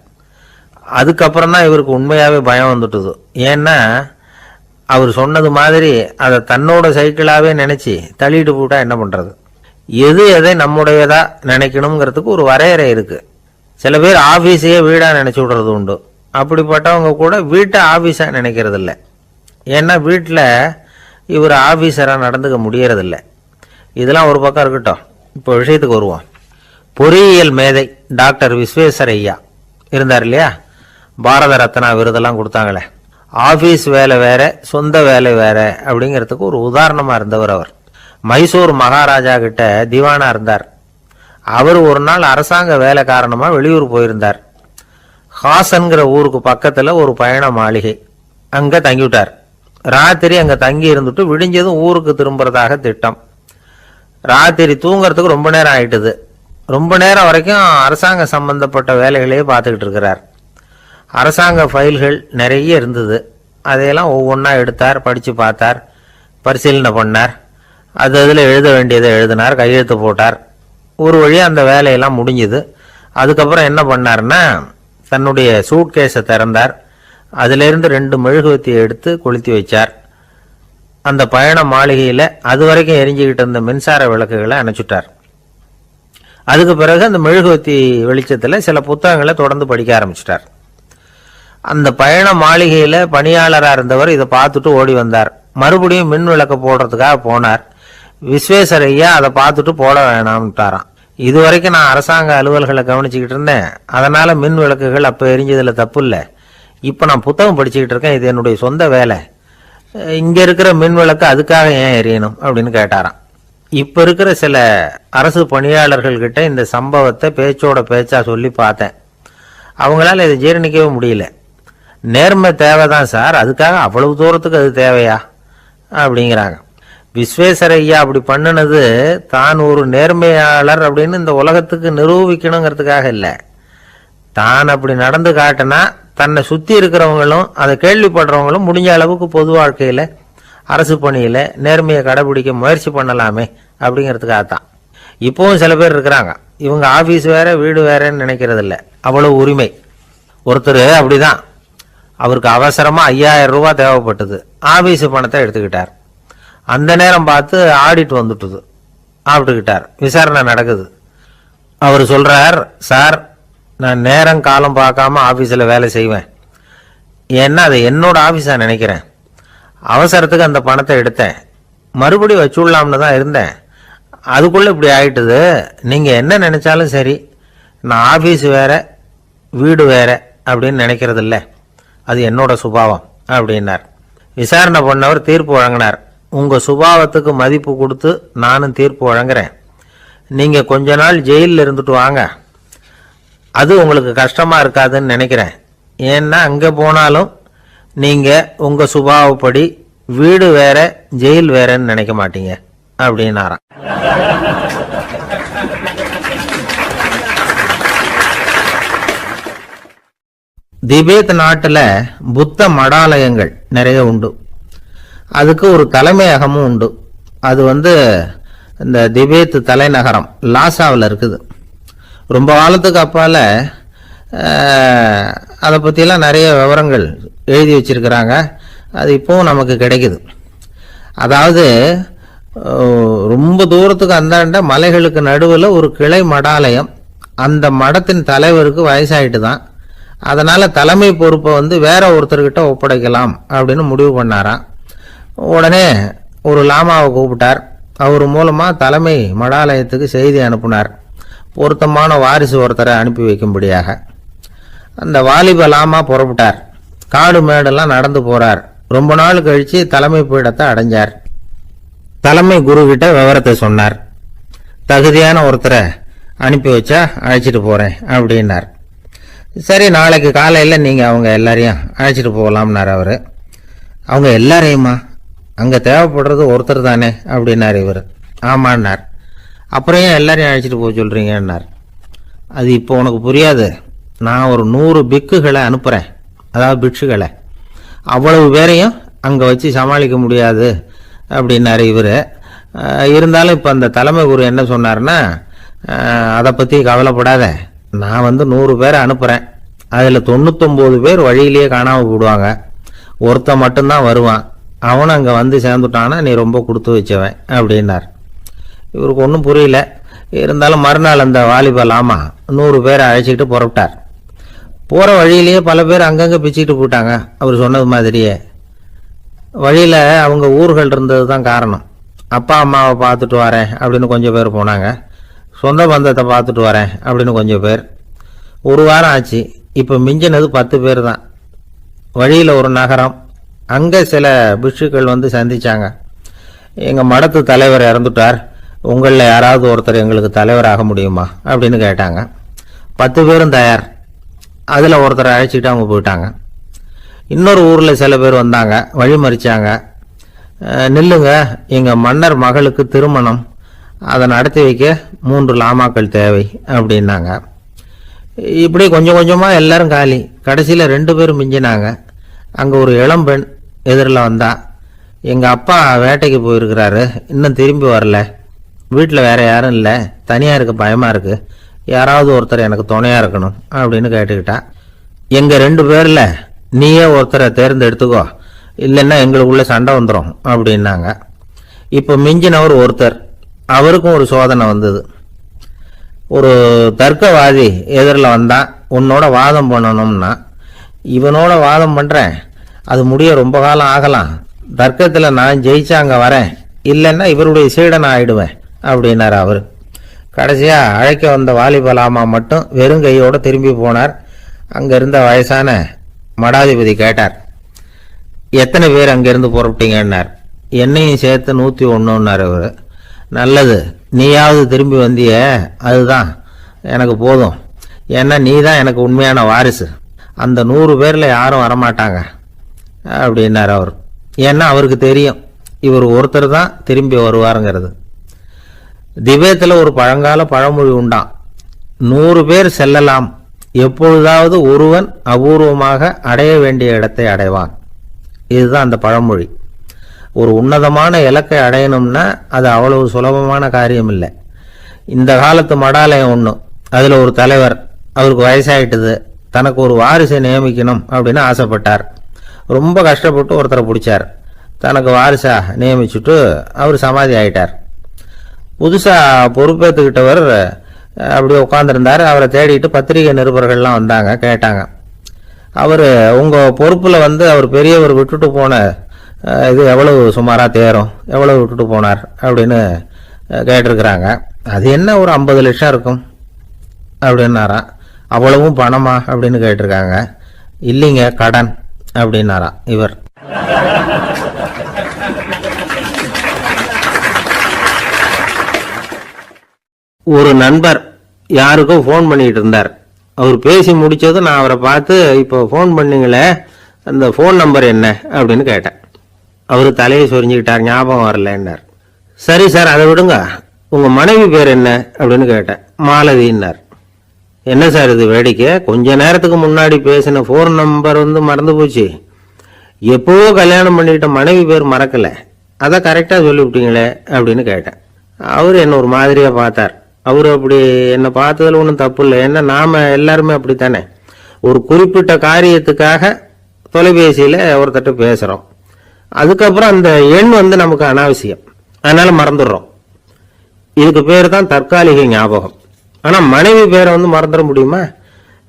அதுக்கப்புறம் தான் இவருக்கு உண்மையாகவே பயம் வந்துட்டுது. ஏன்னா அவர் சொன்னது மாதிரி அதை தன்னோட சைக்கிளாகவே நினச்சி தள்ளிட்டு போட்டால் என்ன பண்ணுறது? எது எதை நம்முடையதா நினைக்கணுங்கிறதுக்கு ஒரு வரையறை இருக்குது. சில பேர் ஆஃபீஸையே வீடாக நினச்சி விடுறது உண்டு. அப்படிப்பட்டவங்க கூட வீட்டை ஆஃபீஸாக நினைக்கிறது இல்லை. ஏன்னா வீட்டில் இவர் ஆஃபீஸராக நடந்துக்க முடியறதில்ல. இதெல்லாம் ஒரு பக்கம் இருக்கட்டும். இப்போ விஷயத்துக்கு வருவோம். பொறியியல் மேதை டாக்டர் விஸ்வேஸ்வரய்யா இருந்தார் இல்லையா, பாரத ரத்னா விருதெல்லாம் கொடுத்தாங்களே. ஆஃபீஸ் வேலை வேற, சொந்த வேலை வேற அப்படிங்கிறதுக்கு ஒரு உதாரணமாக இருந்தவர் அவர். மைசூர் மகாராஜா கிட்ட திவானா இருந்தார். அவர் ஒரு நாள் அரசாங்க வேலை காரணமாக வெளியூர் போயிருந்தார். ஹாசன்கிற ஊருக்கு பக்கத்தில் ஒரு பயண மாளிகை, அங்கே தங்கிவிட்டார். ராத்திரி அங்கே தங்கி இருந்துட்டு விடிஞ்சதும் ஊருக்கு திரும்புறதாக திட்டம். ராத்திரி தூங்கிறதுக்கு ரொம்ப நேரம் ஆயிட்டுது. ரொம்ப நேரம் வரைக்கும் அரசாங்க சம்பந்தப்பட்ட வேலைகளையே பார்த்துக்கிட்டு இருக்கிறார். அரசாங்க ஃபைல்கள் நிறைய இருந்தது. அதையெல்லாம் ஒவ்வொன்றா எடுத்தார், படித்து பார்த்தார், பரிசீலனை பண்ணார். அதில் எழுத வேண்டியதை எழுதினார், கையெழுத்து போட்டார். ஒரு வழியாக அந்த வேலையெல்லாம் முடிஞ்சுது. அதுக்கப்புறம் என்ன பண்ணார்னா, தன்னுடைய சூட்கேஸை திறந்தார். அதிலிருந்து 2 மெழுகுவத்தியை எடுத்து கொளுத்தி வச்சார். அந்த பயண மாளிகையில் அது வரைக்கும் எரிஞ்சுக்கிட்டு இருந்த மின்சார விளக்குகளை அணைச்சுட்டார். அதுக்கு பிறகு அந்த மெழுகுவத்தி வெளிச்சத்தில் சில புத்தகங்களை தொடர்ந்து படிக்க ஆரம்பிச்சிட்டார். அந்த பயண மாளிகையில் பணியாளராக இருந்தவர் இதை பார்த்துட்டு ஓடி வந்தார். மறுபடியும் மின் விளக்க போடுறதுக்காக போனார். விஸ்வேஸ்வரய்யா அதை பார்த்துட்டு போட வேணாம்ட்டாராம். இது வரைக்கும் நான் அரசாங்க அலுவல்களை கவனிச்சுக்கிட்டு இருந்தேன், அதனால மின் விளக்குகள் அப்போ எரிஞ்சதில் தப்பு இல்லை. இப்போ நான் புத்தகம் படிச்சுக்கிட்டு இருக்கேன், இது என்னுடைய சொந்த வேலை. இங்கே இருக்கிற மின் விளக்கு அதுக்காக ஏன் எரியணும் அப்படின்னு கேட்டாராம். இப்போ இருக்கிற சில அரசு பணியாளர்கள்கிட்ட இந்த சம்பவத்தை பேச்சோட பேச்சா சொல்லி பார்த்தேன். அவங்களால இதை ஜீரணிக்கவே முடியல. நேர்மை தேவைதான் சார், அதுக்காக அவ்வளவு தூரத்துக்கு அது தேவையா அப்படிங்கிறாங்க. விஸ்வேஸ்வரய்யா அப்படி பண்ணினது தான் ஒரு நேர்மையாளர் அப்படின்னு இந்த உலகத்துக்கு நிரூபிக்கணுங்கிறதுக்காக இல்லை. தான் அப்படி நடந்து காட்டினா தன்னை சுற்றி இருக்கிறவங்களும் அதை கேள்விப்படுறவங்களும் முடிஞ்ச அளவுக்கு பொது வாழ்க்கையில் அரசு பணியில் நேர்மையை கடைபிடிக்க முயற்சி பண்ணலாமே அப்படிங்கிறதுக்காகத்தான். இப்போவும் சில பேர் இருக்கிறாங்க, இவங்க ஆஃபீஸ் வேற வீடு வேறன்னு நினைக்கிறது இல்லை, அவ்வளோ உரிமை. ஒருத்தர் அப்படிதான், அவருக்கு அவசரமாக 5000 ரூபா தேவைப்பட்டது. ஆஃபீஸு பணத்தை எடுத்துக்கிட்டார். அந்த நேரம் பார்த்து ஆடிட் வந்துட்டுது, ஆப்பிட்டுக்கிட்டார். விசாரணை நடக்குது. அவர் சொல்கிறார், சார் நான் நேரம் காலம் பார்க்காம ஆஃபீஸில் வேலை செய்வேன், ஏன்னா அதை என்னோட ஆஃபீஸாக நினைக்கிறேன். அவசரத்துக்கு அந்த பணத்தை எடுத்தேன், மறுபடியும் வச்சுடலாம்னு தான் இருந்தேன், அதுக்குள்ளே இப்படி ஆகிட்டுது. நீங்கள் என்ன நினச்சாலும் சரி, நான் ஆஃபீஸ் வேற வீடு வேற அப்படின்னு நினைக்கிறது இல்லை, அது என்னோட சுபாவம் அப்படின்னார். விசாரணை பண்ணவர் தீர்ப்பு வழங்கினார். உங்கள் சுபாவத்துக்கு மதிப்பு கொடுத்து நானும் தீர்ப்பு வழங்குறேன். நீங்கள் கொஞ்ச நாள் ஜெயிலில் இருந்துட்டு வாங்க, அது உங்களுக்கு கஷ்டமாக இருக்காதுன்னு நினைக்கிறேன். ஏன்னா அங்கே போனாலும் நீங்கள் உங்கள் சுபாவப்படி வீடு வேற ஜெயில் வேறன்னு நினைக்க மாட்டீங்க அப்படின்னாராம். திபேத் நாட்டில் புத்த மடாலயங்கள் நிறைய உண்டு. அதுக்கு ஒரு தலைமையகமும் உண்டு. அது இந்த திபேத் தலைநகரம் லாசாவில் இருக்குது. ரொம்ப காலத்துக்கு அப்பால் அதை பற்றியெல்லாம் நிறைய விவரங்கள் எழுதி வச்சிருக்கிறாங்க. அது இப்போவும் நமக்கு கிடைக்குது. அதாவது ரொம்ப தூரத்துக்கு அந்தாண்ட மலைகளுக்கு நடுவில் ஒரு கிளை மடாலயம். அந்த மடத்தின் தலைவருக்கு வயசாயிட்டு தான், அதனால் தலைமை பொறுப்பை வேற ஒருத்தர்கிட்ட ஒப்படைக்கலாம் அப்படின்னு முடிவு பண்ணாராம். உடனே ஒரு லாமாவை கூப்பிட்டார். அவர் மூலமாக தலைமை மடாலயத்துக்கு செய்தி அனுப்புனார். பொருத்தமான வாரிசு ஒருத்தரை அனுப்பி வைக்கும்படியாக. அந்த வாலிப லாமா புறப்பட்டார். காடு மேடெல்லாம் நடந்து போறார். ரொம்ப நாள் கழிச்சு தலைமை பீடத்தை அடைஞ்சார். தலைமை குரு கிட்ட விவரத்தை சொன்னார். தகுதியான ஒருத்தரை அனுப்பி வச்சா அழைச்சிட்டு போறேன் அப்படின்னார். சரி, நாளைக்கு காலையில் நீங்கள் அவங்க எல்லாரையும் அழைச்சிட்டு போகலாம்னார் அவர். அவங்க எல்லாரையுமா? அங்கே தேவைப்படுறது ஒருத்தர் தானே அப்படின்னார் இவர். ஆமான்னார். அப்புறம் ஏன் எல்லாரையும் அழைச்சிட்டு போக சொல்கிறீங்கன்னார். அது இப்போ உனக்கு புரியாது. நான் ஒரு 100 பிக்குகளை அனுப்புகிறேன், அதாவது பிட்சுகளை. அவ்வளவு பேரையும் அங்கே வச்சு சமாளிக்க முடியாது அப்படின்னாரு இவர். இருந்தாலும் இப்போ அந்த தலைமை குரு என்ன சொன்னார்னா, அதை பற்றி கவலைப்படாத, நான் 100 பேரை அனுப்புகிறேன். அதில் 99 பேர் வழியிலேயே காணாமல் போடுவாங்க, ஒருத்தன் மட்டும்தான் வருவான். அவனும் அங்கே வந்து சேர்ந்துட்டானா நீ ரொம்ப கொடுத்து வச்சவன் அப்படின்னார். இவருக்கு ஒன்றும் புரியல. இருந்தாலும் மறுநாள் அந்த வாலிப லாமா 100 பேரை அழைச்சிக்கிட்டு புறப்பட்டார். போகிற வழியிலேயே பல பேர் அங்கங்கே பிச்சுக்கிட்டு போயிட்டாங்க. அவர் சொன்னது மாதிரியே வழியில் அவங்க ஊர்கள் இருந்தது தான் காரணம். அப்பா அம்மாவை பார்த்துட்டு வரேன் அப்படின்னு கொஞ்சம் பேர் போனாங்க. சொந்த பந்தத்தை பார்த்துட்டு வரேன் அப்படின்னு கொஞ்சம் பேர். ஒரு வாரம் ஆச்சு. இப்போ மிஞ்சினது 10 பேர் தான். வழியில் ஒரு நகரம். அங்கே சில பிட்சுக்கள் வந்து சந்திச்சாங்க. எங்கள் மடத்து தலைவர் இறந்துட்டார், உங்களில் யாராவது ஒருத்தர் எங்களுக்கு தலைவராக முடியுமா அப்படின்னு கேட்டாங்க. 10 பேரும் தயார். அதில் ஒருத்தரை அழைச்சிக்கிட்டு அவங்க போயிட்டாங்க. இன்னொரு ஊரில் சில பேர் வந்தாங்க, வழி மறிச்சாங்க. நில்லுங்க, எங்கள் மன்னர் மகளுக்கு திருமணம், அதை நடத்தி வைக்க 3 லாமாக்கள் தேவை அப்படின்னாங்க. இப்படி கொஞ்சம் கொஞ்சமாக எல்லாரும் காலி. கடைசியில் 2 பேரும் மிஞ்சினாங்க. அங்கே ஒரு இளம்பெண் எதிரில் வந்தா. எங்கள் அப்பா வேட்டைக்கு போயிருக்கிறாரு, இன்னும் திரும்பி வரல. வீட்டில் வேற யாரும் இல்லை, தனியாக இருக்க பயமாக இருக்குது, யாராவது ஒருத்தர் எனக்கு துணையாக இருக்கணும் அப்படின்னு கேட்டுக்கிட்டா. எங்கள் 2 பேரில் நீயே ஒருத்தரை தேர்ந்தெடுத்துக்கோ, இல்லைன்னா எங்களுக்குள்ளே சண்டை வந்துடும் அப்படின்னாங்க. இப்போ மிஞ்சினவர் ஒருத்தர். அவருக்கும் ஒரு சோதனை வந்தது. ஒரு தர்க்கவாதி எதிரில் வந்தான். உன்னோட வாதம் பண்ணணும்னா. இவனோட வாதம் பண்ணுறேன், அது முடிய ரொம்ப காலம் ஆகலாம். தர்க்கத்தில் நான் ஜெயிச்சா அங்கே வரேன், இல்லைன்னா இவருடைய சீடனை ஆயிடுவேன் அப்படின்னார் அவர். கடைசியாக அழைக்க வந்த வாலிப லாமா மட்டும் வெறும் கையோடு திரும்பி போனார். அங்கே இருந்த வயசான மடாதிபதி கேட்டார், எத்தனை பேர் அங்கேருந்து புறப்பட்டீங்கன்னார். என்னையும் சேர்த்து 101ன்னார் அவர். நல்லது, நீயாவது திரும்பி வந்திய, அதுதான் எனக்கு போதும். ஏன்னா நீ தான் எனக்கு உண்மையான வாரிசு. அந்த 100 பேரில் யாரும் வரமாட்டாங்க அப்படின்னார் அவர். ஏன்னா அவருக்கு தெரியும் இவர் ஒருத்தர் தான் திரும்பி வருவாருங்கிறது. திபேத்தில் ஒரு பழங்கால பழமொழி உண்டாம், 100 பேர் செல்லலாம், எப்பொழுதாவது ஒருவன் அபூர்வமாக அடைய வேண்டிய இடத்தை அடைவான். இதுதான் அந்த பழமொழி. ஒரு உன்னதமான இலக்கை அடையணும்னா அது அவ்வளவு சுலபமான காரியம் இல்லை. இந்த காலத்து மடாலயம் ஒன்று, அதில் ஒரு தலைவர், அவருக்கு வயசாயிட்டுது, தனக்கு ஒரு வாரிசை நியமிக்கணும் அப்படின்னு ஆசைப்பட்டார். ரொம்ப கஷ்டப்பட்டு ஒருத்தரை பிடிச்சார். தனக்கு வாரிசா நியமிச்சுட்டு அவர் சமாதி ஆயிட்டார். புதுசாக பொறுப்பேற்றுக்கிட்டவர் அப்படியே உட்காந்துருந்தார். அவரை தேடிட்டு பத்திரிகை நிருபர்கள்லாம் வந்தாங்க, கேட்டாங்க. அவர் உங்கள் பொறுப்பில் அவர் பெரியவர் விட்டுட்டு போன இது எவ்வளவு சுமாராக தேரும், எவ்வளவு விட்டுட்டு போனார் அப்படின்னு கேட்டிருக்கிறாங்க. அது என்ன ஒரு 50 லட்சம் இருக்கும் அப்படின்னாராம். அவ்வளவும் பணமா அப்படின்னு கேட்டிருக்காங்க. இல்லைங்க, கடன் அப்படின்னாராம் இவர். ஒரு நண்பர் யாருக்கோ ஃபோன் பண்ணிட்டு இருந்தார். அவர் பேசி முடிச்சதும் நான் அவரை பார்த்து, இப்போ ஃபோன் பண்ணீங்களே, அந்த ஃபோன் நம்பர் என்ன அப்படின்னு கேட்டேன். அவர் தலையை சொரிஞ்சுக்கிட்டார், ஞாபகம் வரலன்னார். சரி சார், அதை விடுங்க, உங்கள் மனைவி பேர் என்ன அப்படின்னு கேட்டேன். மாலதின்னார். என்ன சார் இது வேடிக்கை, கொஞ்ச நேரத்துக்கு முன்னாடி பேசின ஃபோன் நம்பர் மறந்து போச்சு. எப்போவோ கல்யாணம் பண்ணிக்கிட்ட மனைவி பேர் மறக்கலை, அதை கரெக்டாக சொல்லிவிட்டீங்களே அப்படின்னு கேட்டேன். அவர் என்ன ஒரு மாதிரியாக பார்த்தார். அவர் அப்படி என்னை பார்த்ததில் ஒன்றும் தப்பு இல்லை, ஏன்னா நாம் எல்லாருமே அப்படித்தானே. ஒரு குறிப்பிட்ட காரியத்துக்காக தொலைபேசியில் ஒருத்தட்ட பேசுகிறோம், அதுக்கப்புறம் அந்த எண் நமக்கு அனாவசியம், அதனால் மறந்துடுறோம். இதுக்கு பேர் தான் தற்காலிக ஞாபகம். ஆனால் மனைவி பேரை மறந்துட முடியுமா?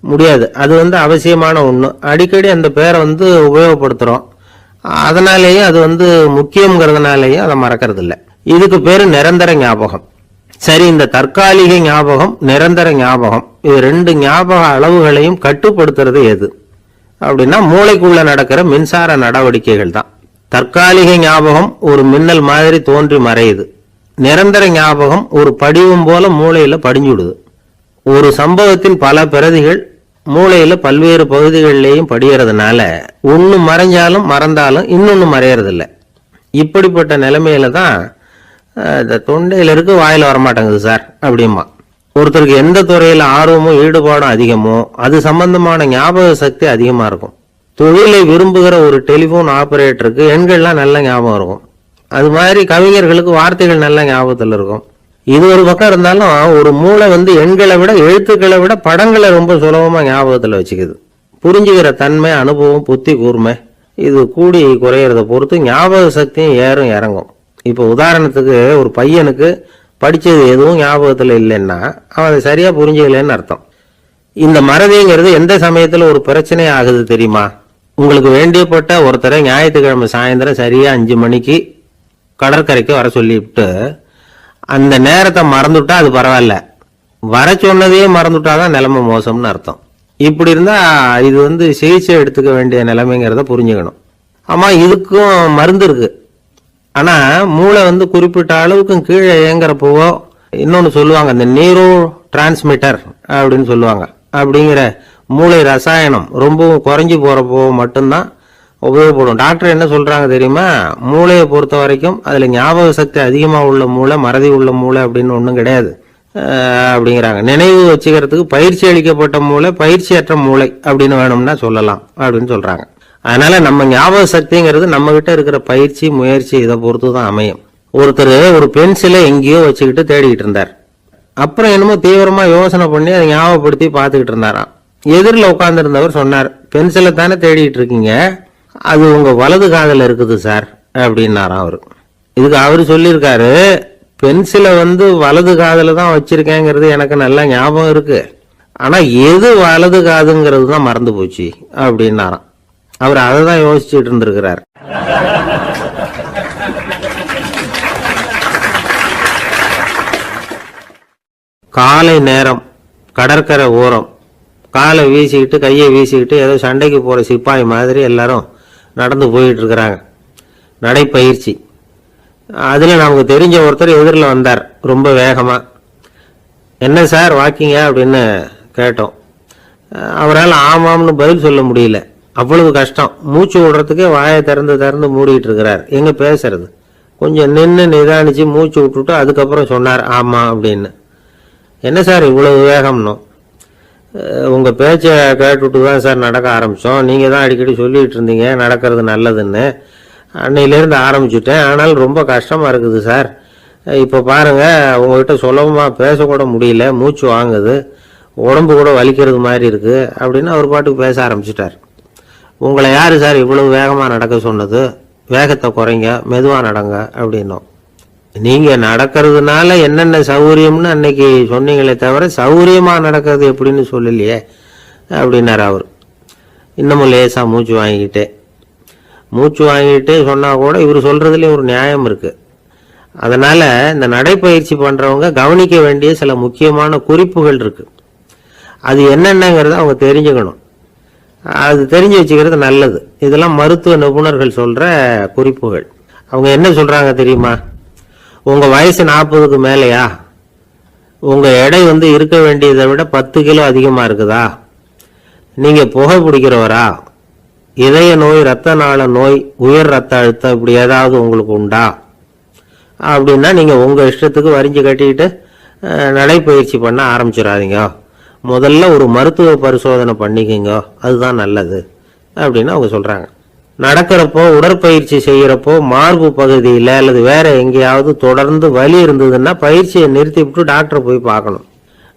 முடியாது. அது அவசியமான ஒன்று. அடிக்கடி அந்த பேரை உபயோகப்படுத்துகிறோம், அதனாலேயும் அது முக்கியங்கிறதுனாலேயும் அதை மறக்கிறது இல்லை. இதுக்கு பேர் நிரந்தர ஞாபகம். சரி, இந்த தற்காலிக ஞாபகம், நிரந்தர ஞாபகம், இது ரெண்டு ஞாபக அளவுகளையும் கட்டுப்படுத்துறது எது அப்படின்னா மூளைக்குள்ள நடக்கிற மின்சார நடவடிக்கைகள் தான். தற்காலிக ஞாபகம் ஒரு மின்னல் மாதிரி தோன்றி மறையுது. நிரந்தர ஞாபகம் ஒரு படிவம் போல மூளையில படிஞ்சுடுது. ஒரு சம்பவத்தின் பல பிரதிகள் மூளையில பல்வேறு பகுதிகளிலேயும் படிகிறதுனால ஒன்னு மறைஞ்சாலும் மறந்தாலும் இன்னொன்னு மறையறதில்ல. இப்படிப்பட்ட நிலைமையில தான் இந்த தொண்டையில இருக்கு, வாயில வரமாட்டேங்குது சார் அப்படிமா. ஒருத்தருக்கு எந்த துறையில ஆர்வமும் ஈடுபாடும் அதிகமோ அது சம்பந்தமான ஞாபக சக்தி அதிகமா இருக்கும். தொழிலை விரும்புகிற ஒரு டெலிபோன் ஆபரேட்டருக்கு எண்கள்லாம் நல்ல ஞாபகம் இருக்கும். அது மாதிரி கவிஞர்களுக்கு வார்த்தைகள் நல்ல ஞாபகத்தில் இருக்கும். இது ஒரு பக்கம் இருந்தாலும் ஒரு மூளை எண்களை விட எழுத்துக்களை விட படங்களை ரொம்ப சுலபமா ஞாபகத்தில் வச்சுக்குது. புரிஞ்சுக்கிற தன்மை, அனுபவம், புத்தி கூர்மை இது கூடி குறையிறத பொறுத்து ஞாபக சக்தியும் ஏறும் இறங்கும். இப்போ உதாரணத்துக்கு ஒரு பையனுக்கு படிச்சது எதுவும் ஞாபகத்தில் இல்லைன்னா அவன் அதை சரியா புரிஞ்சுக்கலன்னு அர்த்தம். இந்த மறதிங்கிறது எந்த சமயத்துல ஒரு பிரச்சனை ஆகுது தெரியுமா? உங்களுக்கு வேண்டியப்பட்ட ஒருத்தரை ஞாயிற்றுக்கிழமை சாயந்தரம் சரியா 5 மணிக்கு கடற்கரைக்கு வர சொல்லிவிட்டு அந்த நேரத்தை மறந்துட்டா அது பரவாயில்ல, வர சொன்னதையே மறந்துட்டாதான் நிலைமை மோசம்னு அர்த்தம். இப்படி இருந்தா இது சிகிச்சை எடுத்துக்க வேண்டிய நிலைமைங்கிறத புரிஞ்சுக்கணும். ஆமா, இதுக்கும் மருந்து இருக்கு. ஆனா மூளை குறிப்பிட்ட அளவுக்கு கீழே இயங்குறப்போ இன்னொன்னு சொல்லுவாங்க, இந்த நியூரோ டிரான்ஸ்மிட்டர் அப்படின்னு சொல்லுவாங்க. அப்படிங்கிற மூளை ரசாயனம் ரொம்பவும் குறைஞ்சி போறப்போ மட்டும்தான் உபயோகப்படும். டாக்டர் என்ன சொல்றாங்க தெரியுமா? மூளையை பொறுத்த வரைக்கும் அதுல ஞாபக சக்தி அதிகமா உள்ள மூளை, மறதி உள்ள மூளை அப்படின்னு ஒன்றும் கிடையாது அப்படிங்கிறாங்க. நினைவு வச்சுக்கிறதுக்கு பயிற்சி அளிக்கப்பட்ட மூளை, பயிற்சியற்ற மூளை அப்படின்னு வேணும்னா சொல்லலாம் அப்படின்னு சொல்றாங்க. அதனால நம்ம ஞாபக சக்திங்கிறது நம்ம கிட்ட இருக்கிற பயிற்சி, முயற்சி இதை பொறுத்து தான் அமையும். ஒருத்தர் ஒரு பென்சிலை எங்கேயோ வச்சுக்கிட்டு தேடிக்கிட்டு இருந்தார். அப்புறம் என்னமோ தீவிரமா யோசனை பண்ணி அதை ஞாபகப்படுத்தி பார்த்துக்கிட்டு இருந்தாராம். எதிரில் உட்கார்ந்து இருந்தவர் சொன்னார், பென்சிலை தானே தேடிட்டு இருக்கீங்க, அது உங்க வலது காதில் இருக்குது சார் அப்படின்னாராம் அவரு. இதுக்கு அவரு சொல்லியிருக்காரு, பென்சிலை வலது காதுல தான் வச்சிருக்கேங்கிறது எனக்கு நல்லா ஞாபகம் இருக்கு, ஆனா எது வலது காதுங்கிறது தான் மறந்து போச்சு அப்படின்னாராம். அவர் அதை தான் யோசிச்சுட்டு இருந்திருக்கிறார். காலை நேரம், கடற்கரை ஓரம், காலை வீசிக்கிட்டு கையை வீசிக்கிட்டு ஏதோ சண்டைக்கு போற சிப்பாய் மாதிரி எல்லாரும் நடந்து போயிட்டு இருக்கிறாங்க. நடைப்பயிற்சி. அதுல நமக்கு தெரிஞ்ச ஒருத்தர் எதிரில் வந்தார் ரொம்ப வேகமா. என்ன சார் வாக்கிங்க அப்படின்னு கேட்டோம். அவரால் ஆமாம்னு பதில் சொல்ல முடியல, அவ்வளவு கஷ்டம். மூச்சு விடுறதுக்கே வாயை திறந்து திறந்து மூடிட்டு இருக்கிறார். எங்க பேசுறது? கொஞ்சம் நின்று நிதானிச்சு மூச்சு விட்டுட்டு அதுக்கப்புறம் சொன்னார் ஆமா அப்படின்னு. என்ன சார் இவ்வளவு வேகம்னோம்? உங்க பேச்சை கேட்டுட்டு தான் சார் நடக்க ஆரம்பிச்சோம். நீங்க தான் அடிக்கடி சொல்லிட்டு இருந்தீங்க நடக்கிறது நல்லதுன்னு. அன்னையிலேருந்து ஆரம்பிச்சுட்டேன், ஆனாலும் ரொம்ப கஷ்டமா இருக்குது சார். இப்போ பாருங்க, உங்ககிட்ட சுலபமா பேசக்கூட முடியல, மூச்சு வாங்குது, உடம்பு கூட வலிக்கிறது மாதிரி இருக்கு அப்படின்னு அவர் பாட்டுக்கு பேச ஆரம்பிச்சுட்டார். உங்களை யாரு சார் இவ்வளவு வேகமா நடக்க சொன்னது? வேகத்தை குறைங்க, மெதுவா நடங்க அப்படின்னோம். நீங்க நடக்கிறதுனால என்னென்ன சௌகரியம்னு அன்னைக்கு சொன்னீங்களே தவிர சௌகரியமா நடக்கிறது எப்படின்னு சொல்லலையே அப்படின்னாரு அவர். இன்னமும் லேசா மூச்சு வாங்கிக்கிட்டே சொன்னா கூட இவர் சொல்றதுலயும் ஒரு நியாயம் இருக்கு. அதனால இந்த நடைப்பயிற்சி பண்றவங்க கவனிக்க வேண்டிய சில முக்கியமான குறிப்புகள் இருக்கு. அது என்னென்னங்கிறத அவங்க தெரிஞ்சுக்கணும். அது தெரிஞ்சு வச்சுக்கிறது நல்லது. இதெல்லாம் மருத்துவ நிபுணர்கள் சொல்ற குறிப்புகள். அவங்க என்ன சொல்றாங்க தெரியுமா? உங்க வயசு 40க்கு மேலையா? உங்க எடை இருக்க வேண்டியதை விட 10 கிலோ அதிகமா இருக்குதா? நீங்க புகை பிடிக்கிறவரா? இதய நோய், ரத்த நாள நோய், உயர் ரத்த அழுத்தம் இப்படி ஏதாவது உங்களுக்கு உண்டா? அப்படின்னா நீங்க உங்க இஷ்டத்துக்கு வரிஞ்சு கட்டிக்கிட்டு நடைப்பயிற்சி பண்ண ஆரம்பிச்சிடாதீங்க. முதல்ல ஒரு மருத்துவ பரிசோதனை பண்ணிக்கோங்க, அதுதான் நல்லது அப்படின்னு அவங்க சொல்றாங்க. நடக்கிறப்போ, உடற்பயிற்சி செய்யறப்போ மார்பு பகுதியில அல்லது வேற எங்கேயாவது தொடர்ந்து வலி இருந்ததுன்னா பயிற்சியை நிறுத்தி விட்டு டாக்டரை போய் பார்க்கணும்.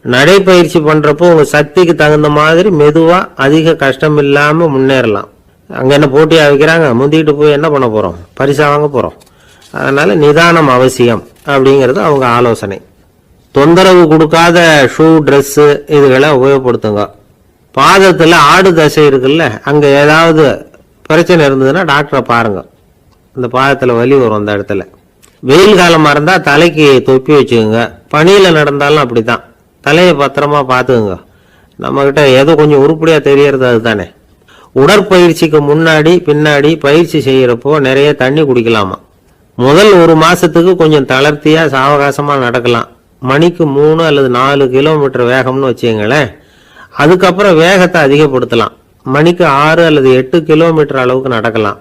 நடைப்பயிற்சி பண்றப்போ உங்க சக்திக்கு தகுந்த மாதிரி மெதுவா அதிக கஷ்டம் இல்லாம முன்னேறலாம். அங்க என்ன போட்டியா வைக்கிறாங்க? முந்திக்கிட்டு போய் என்ன பண்ண போறோம்? பரிசா வாங்க போறோம். அதனால நிதானம் அவசியம் அப்படிங்கிறது அவங்க ஆலோசனை. தொந்தரவு கொடுக்காத ஷூ, ட்ரெஸ் இதுகளை உபயோகப்படுத்துங்க. பாதத்துல ஆடு தசை இருக்குல்ல, அங்க ஏதாவது பிரச்சனை இருந்ததுன்னா டாக்டரை பாருங்க. இந்த பாதத்துல வலி வரும் அந்த இடத்துல. வெயில் காலமா இருந்தா தலைக்கு தொப்பி வச்சுக்கோங்க. பனியில் நடந்தாலும் அப்படி தான். தலையை பத்திரமா பார்த்துக்குங்க. நம்மக்கிட்ட ஏதோ கொஞ்சம் உருப்படியாக தெரியறது அதுதானே. உடற்பயிற்சிக்கு முன்னாடி பின்னாடி பயிற்சி செய்கிறப்போ நிறைய தண்ணி குடிக்கலாமா. முதல் 1 மாசத்துக்கு கொஞ்சம் தளர்த்தியாக சாவகாசமாக நடக்கலாம். மணிக்கு 3 அல்லது 4 கிலோமீட்டர் வேகம்னு வச்சுங்களேன். அதுக்கப்புறம் வேகத்தை அதிகப்படுத்தலாம். மணிக்கு 6 அல்லது 8 கிலோமீட்டர் அளவுக்கு நடக்கலாம்.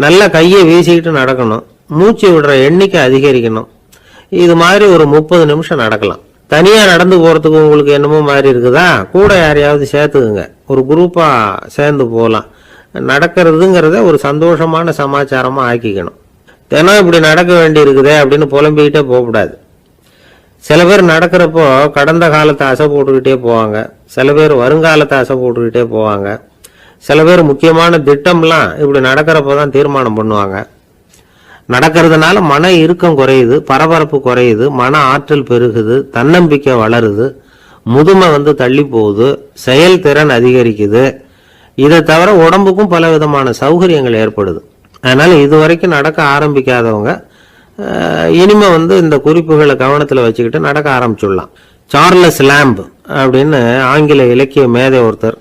நல்லா கையை வீசிக்கிட்டு நடக்கணும். மூச்சு விடுற எண்ணிக்கை அதிகரிக்கணும். இது மாதிரி ஒரு 30 நிமிஷம் நடக்கலாம். தனியாக நடந்து போகிறதுக்கு உங்களுக்கு என்னமோ மாதிரி இருக்குதா, கூட யாரையாவது சேர்த்துக்குங்க. ஒரு குரூப்பாக சேர்ந்து போகலாம். நடக்கிறதுங்கிறத ஒரு சந்தோஷமான சமாச்சாரமாக ஆக்கிக்கணும். தினம் இப்படி நடக்க வேண்டி இருக்குதே அப்படின்னு புலம்பிக்கிட்டே போகக்கூடாது. சில பேர் நடக்கிறப்போ கடந்த காலத்தை அசை போட்டுக்கிட்டே போவாங்க. சில பேர் வருங்காலத்தை அசை போட்டுக்கிட்டே போவாங்க. சில பேர் முக்கியமான திட்டம்லாம் இப்படி நடக்கிறப்போ தான் தீர்மானம் பண்ணுவாங்க. நடக்கிறதுனால மன இறுக்கம் குறையுது, பரபரப்பு குறையுது, மன ஆற்றல் பெருகுது, தன்னம்பிக்கை வளருது, முதுமை தள்ளி போகுது, செயல்திறன் அதிகரிக்குது. இதை தவிர உடம்புக்கும் பல விதமான சௌகரியங்கள் ஏற்படுது. அதனால இதுவரைக்கும் நடக்க ஆரம்பிக்காதவங்க இனிமே இந்த குறிப்புகளை கவனத்தில் வச்சுக்கிட்டு நடக்க ஆரம்பிச்சுடலாம். சார்லஸ் லேம்ப் அப்படின்னு ஆங்கில இலக்கிய மேதை ஒருத்தர்,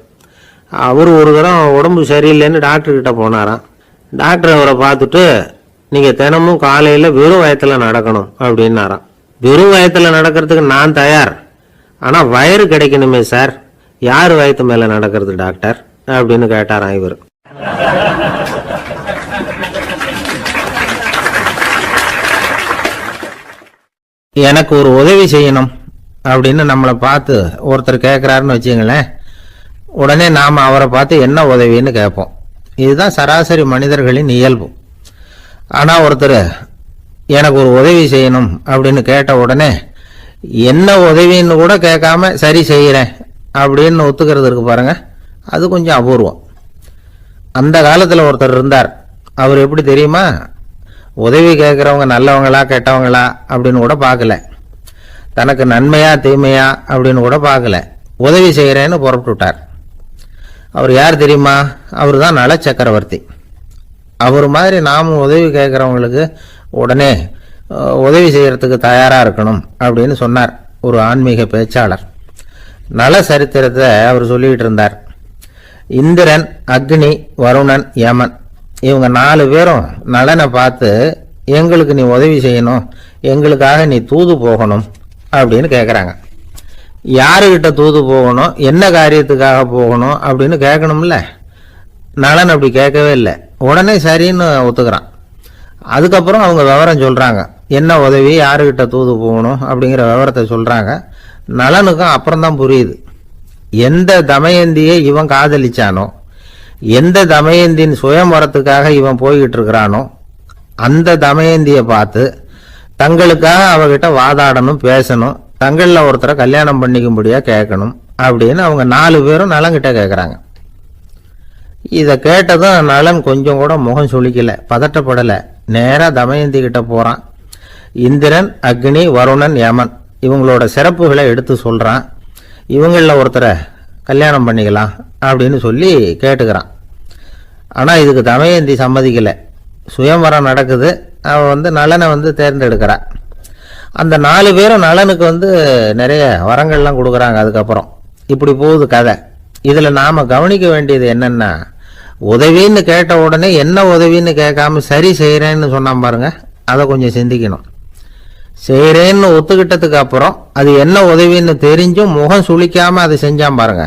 அவர் ஒரு தரம் உடம்பு சரியில்லைன்னு டாக்டர்கிட்ட போனாராம். டாக்டர் அவரை பார்த்துட்டு, நீங்கள் தினமும் காலையில் வெறும் வயத்தில் நடக்கணும் அப்படின்னாராம். வெறும் வயத்தில் நடக்கிறதுக்கு நான் தயார், ஆனால் வயிறு கிடைக்கணுமே சார், யார் வயத்து மேலே நடக்கிறது டாக்டர் அப்படின்னு கேட்டாராம் இவர். எனக்கு ஒரு உதவி செய்யணும் அப்படின்னு நம்மளை பார்த்து ஒருத்தர் கேட்குறாருன்னு வச்சுங்களேன். உடனே நாம் அவரை பார்த்து என்ன உதவின்னு கேட்போம். இதுதான் சராசரி மனிதர்களின் இயல்பு. ஆனால் ஒருத்தர் எனக்கு ஒரு உதவி செய்யணும் அப்படின்னு கேட்ட உடனே என்ன உதவின்னு கூட கேட்காம சரி செய்கிறேன் அப்படின்னு ஒத்துக்கிறது இருக்கு பாருங்க, அது கொஞ்சம் அபூர்வம். அந்த காலத்தில் ஒருத்தர் இருந்தார். அவர் எப்படி தெரியுமா, உதவி கேட்குறவங்க நல்லவங்களா கெட்டவங்களா அப்படின்னு கூட பார்க்கல, தனக்கு நன்மையா தீமையா அப்படின்னு கூட பார்க்கல, உதவி செய்கிறேன்னு புறப்பட்டு விட்டார். அவர் யார் தெரியுமா, அவர் தான் நல சக்கரவர்த்தி. அவர் மாதிரி நாமும் உதவி கேட்குறவங்களுக்கு உடனே உதவி செய்யறதுக்கு தயாராக இருக்கணும் அப்படின்னு சொன்னார் ஒரு ஆன்மீக பேச்சாளர். நல சரித்திரத்தை அவர் சொல்லிக்கிட்டு இருந்தார். இந்திரன், அக்னி, வருணன், யமன் இவங்க 4 பேரும் நலனை பார்த்து எங்களுக்கு நீ உதவி செய்யணும், எங்களுக்காக நீ தூது போகணும் அப்படின்னு கேட்குறாங்க. யாருக்கிட்ட தூது போகணும், என்ன காரியத்துக்காக போகணும் அப்படின்னு கேட்கணும்ல. நலன் அப்படி கேட்கவே இல்லை, உடனே சரின்னு ஒத்துக்கிறான். அதுக்கப்புறம் அவங்க விவரம் சொல்கிறாங்க, என்ன உதவி, யாருக்கிட்ட தூது போகணும் அப்படிங்கிற விவரத்தை சொல்கிறாங்க. நலனுக்கும் அப்புறம்தான் புரியுது, எந்த தமயந்தியை இவன் காதலிச்சானோ, எந்த தமயந்தின் சுயமரத்துக்காக இவன் போய்கிட்டு இருக்கிறானோ அந்த தமயந்தியை பார்த்து தங்களுக்காக அவகிட்ட வாதாடணும், பேசணும், தங்களில் ஒருத்தரை கல்யாணம் பண்ணிக்கும்படியா கேட்கணும் அப்படின்னு அவங்க 4 பேரும் நலன்கிட்ட கேட்குறாங்க. இதை கேட்டதும் நலன் கொஞ்சம் கூட முகம் சுளிக்கல, பதட்டப்படலை. நேராக தமயந்தி கிட்ட போகிறான். இந்திரன், அக்னி, வருணன், யமன் இவங்களோட சிறப்புகளை எடுத்து சொல்கிறான். இவங்களில் ஒருத்தரை கல்யாணம் பண்ணிக்கலாம் அப்படின்னு சொல்லி கேட்டுக்கிறான். ஆனால் இதுக்கு தமயந்தி சம்மதிக்கலை. சுயமரம் நடக்குது, அவன் நலனை தேர்ந்தெடுக்கிறான். அந்த 4 பேரும் நலனுக்கு நிறைய வரங்கள்லாம் கொடுக்குறாங்க. அதுக்கப்புறம் இப்படி போகுது கதை. இதில் நாம் கவனிக்க வேண்டியது என்னென்னா, உதவின்னு கேட்ட உடனே என்ன உதவின்னு கேட்காம சரி செய்கிறேன்னு சொன்னான் பாருங்க, அதை கொஞ்சம் சிந்திக்கணும். செய்கிறேன்னு ஒத்துக்கிட்டதுக்கு அப்புறம் அது என்ன உதவின்னு தெரிஞ்சும் முகம் சுளிக்காமல் அதை செஞ்சான் பாருங்க,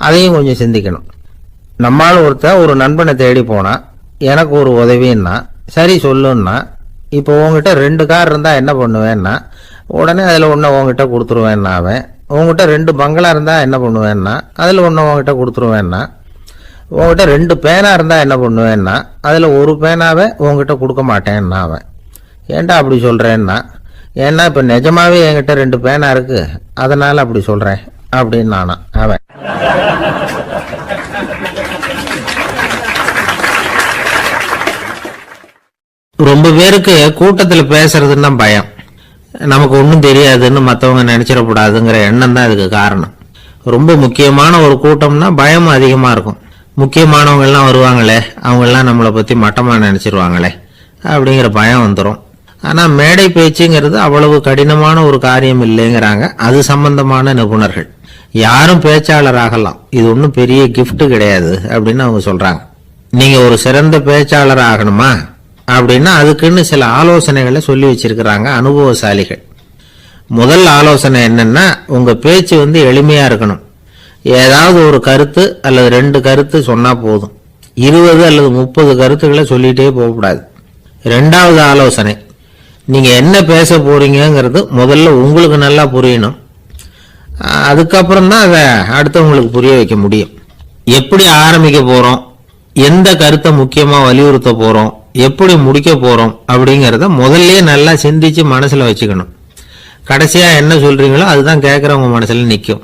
அதையும் கொஞ்சம் சிந்திக்கணும். நம்மால் ஒருத்தர் ஒரு நண்பனை தேடி போனான், எனக்கு ஒரு உதவின்னா சரி சொல்லுன்னா, இப்போ உங்ககிட்ட 2 கார் இருந்தால் என்ன பண்ணுவேன்னா, உடனே அதில் ஒன்று உங்ககிட்ட கொடுத்துருவேன்னா, அவன் உங்ககிட்ட 2 பங்களா இருந்தால் என்ன பண்ணுவேன்னா, அதில் ஒன்று உங்ககிட்ட கொடுத்துருவேன்னா, உங்ககிட்ட 2 பேனா இருந்தால் என்ன பண்ணுவேன்னா, அதில் ஒரு பேனாவை உங்ககிட்ட கொடுக்க மாட்டேன்னா அவன். ஏன்டா அப்படி சொல்கிறேன்னா, ஏன்னா இப்போ நிஜமாவே என்கிட்ட 2 பேனா இருக்கு, அதனால் அப்படி சொல்கிறேன் அப்படின்னு நானா அவன். ரொம்ப பேருக்கு கூட்டத்தில் பேசுறதுன்னா பயம். நமக்கு ஒன்றும் தெரியாதுன்னு மற்றவங்க நினைச்சிடக்கூடாதுங்கிற எண்ணம் தான் இதுக்கு காரணம். ரொம்ப முக்கியமான ஒரு கூட்டம்னா பயமும் அதிகமாக இருக்கும். முக்கியமானவங்கெல்லாம் வருவாங்களே, அவங்கெல்லாம் நம்மளை பற்றி மட்டமாக நினச்சிருவாங்களே அப்படிங்கிற பயம் வந்துடும். ஆனால் மேடை பேச்சுங்கிறது அவ்வளவு கடினமான ஒரு காரியம் இல்லைங்கிறாங்க அது சம்பந்தமான நிபுணர்கள். யாரும் பேச்சாளர் ஆகலாம், இது ஒன்றும் பெரிய கிஃப்ட் கிடையாது அப்படின்னு அவங்க சொல்றாங்க. நீங்க ஒரு சிறந்த பேச்சாளர் ஆகணுமா அப்படின்னா அதுக்குன்னு சில ஆலோசனைகளை சொல்லி வச்சிருக்கிறாங்க அனுபவசாலிகள். முதல் ஆலோசனை என்னன்னா, உங்க பேச்சு எளிமையா இருக்கணும். ஏதாவது ஒரு கருத்து அல்லது 2 கருத்து சொன்னா போதும். 20 அல்லது 30 கருத்துக்களை சொல்லிட்டே போகக்கூடாது. 2வது ஆலோசனை, நீங்க என்ன பேச போறீங்கிறது முதல்ல உங்களுக்கு நல்லா புரியணும். அதுக்கப்புறம் தான் அதை அடுத்தவங்களுக்கு புரிய வைக்க முடியும். எப்படி ஆரம்பிக்க போறோம், எந்த கருத்தை முக்கியமா வலியுறுத்த போறோம், எப்படி முடிக்க போறோம் அப்படிங்கிறத முதல்ல நல்லா சிந்திச்சு மனசுல வச்சுக்கணும். கடைசியா என்ன சொல்றீங்களோ அதுதான் கேட்கறவங்க மனசுல நிற்கும்.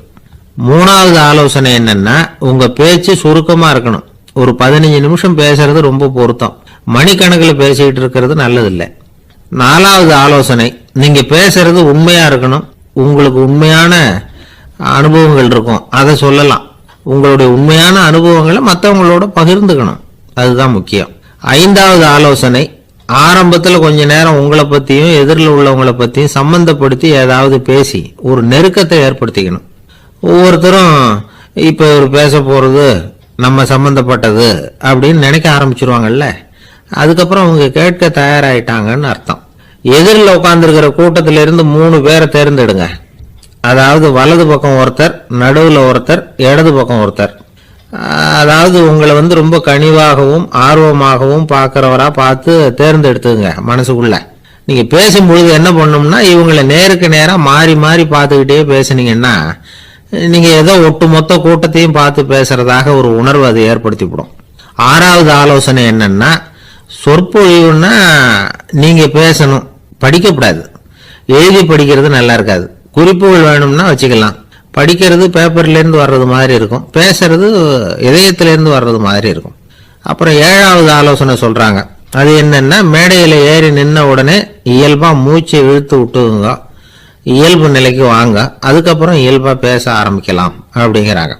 3வது ஆலோசனை என்னன்னா, உங்க பேச்சு சுருக்கமா இருக்கணும். ஒரு 15 நிமிஷம் பேசுறது ரொம்ப பொருத்தம். மணிக்கணக்கில் பேசிக்கிட்டு இருக்கிறது நல்லதில்லை. 4வது ஆலோசனை, நீங்க பேசுறது உண்மையா இருக்கணும். உங்களுக்கு உண்மையான அனுபவங்கள் இருக்கும், அதை சொல்லலாம். உங்களுடைய உண்மையான அனுபவங்களை மற்றவங்களோட பகிர்ந்துக்கணும், அதுதான் முக்கியம். 5வது ஆலோசனை, ஆரம்பத்தில் கொஞ்ச நேரம் உங்களை பற்றியும் எதிரில் உள்ளவங்களை பற்றியும் சம்பந்தப்படுத்தி ஏதாவது பேசி ஒரு நெருக்கத்தை ஏற்படுத்திக்கணும். ஒவ்வொருத்தரும் இப்போ ஒரு பேச போகிறது நம்ம சம்பந்தப்பட்டது அப்படின்னு நினைக்க ஆரம்பிச்சிருவாங்கல்ல, அதுக்கப்புறம் அவங்க கேட்க தயாராயிட்டாங்கன்னு அர்த்தம். எதிரில் உட்காந்துருக்கிற கூட்டத்திலிருந்து 3 பேரை தேர்ந்தெடுங்க. அதாவது வலது பக்கம் ஒருத்தர், நடுவில் ஒருத்தர், இடது பக்கம் ஒருத்தர். அதாவது உங்களை ரொம்ப கனிவாகவும் ஆர்வமாகவும் பார்க்குறவரா பார்த்து தேர்ந்தெடுத்துங்க மனசுக்குள்ள. நீங்கள் பேசும்பொழுது என்ன பண்ணணும்னா, இவங்களை நேருக்கு நேராக மாறி மாறி பார்த்துக்கிட்டே பேசுனீங்கன்னா நீங்கள் ஏதோ ஒட்டுமொத்த கூட்டத்தையும் பார்த்து பேசுறதாக ஒரு உணர்வு அது ஏற்படுத்திவிடும். 6வது ஆலோசனை என்னன்னா, சொற்பொழிவுன்னா நீங்கள் பேசணும், படிக்கக்கூடாது. எழுதி படிக்கிறது நல்லா இருக்காது. குறிப்புகள் வேணும்னா வச்சுக்கலாம். படிக்கிறது பேப்பர்லேருந்து வர்றது மாதிரி இருக்கும், பேசுறது இதயத்திலேருந்து வர்றது மாதிரி இருக்கும். அப்புறம் 7வது ஆலோசனை சொல்கிறாங்க, அது என்னன்னா, மேடையில் ஏறி நின்ன உடனே இயல்பாக மூச்சை இழுத்து விட்டுங்க, இயல்பு நிலைக்கு வாங்க, அதுக்கப்புறம் இயல்பாக பேச ஆரம்பிக்கலாம் அப்படிங்கிறாங்க.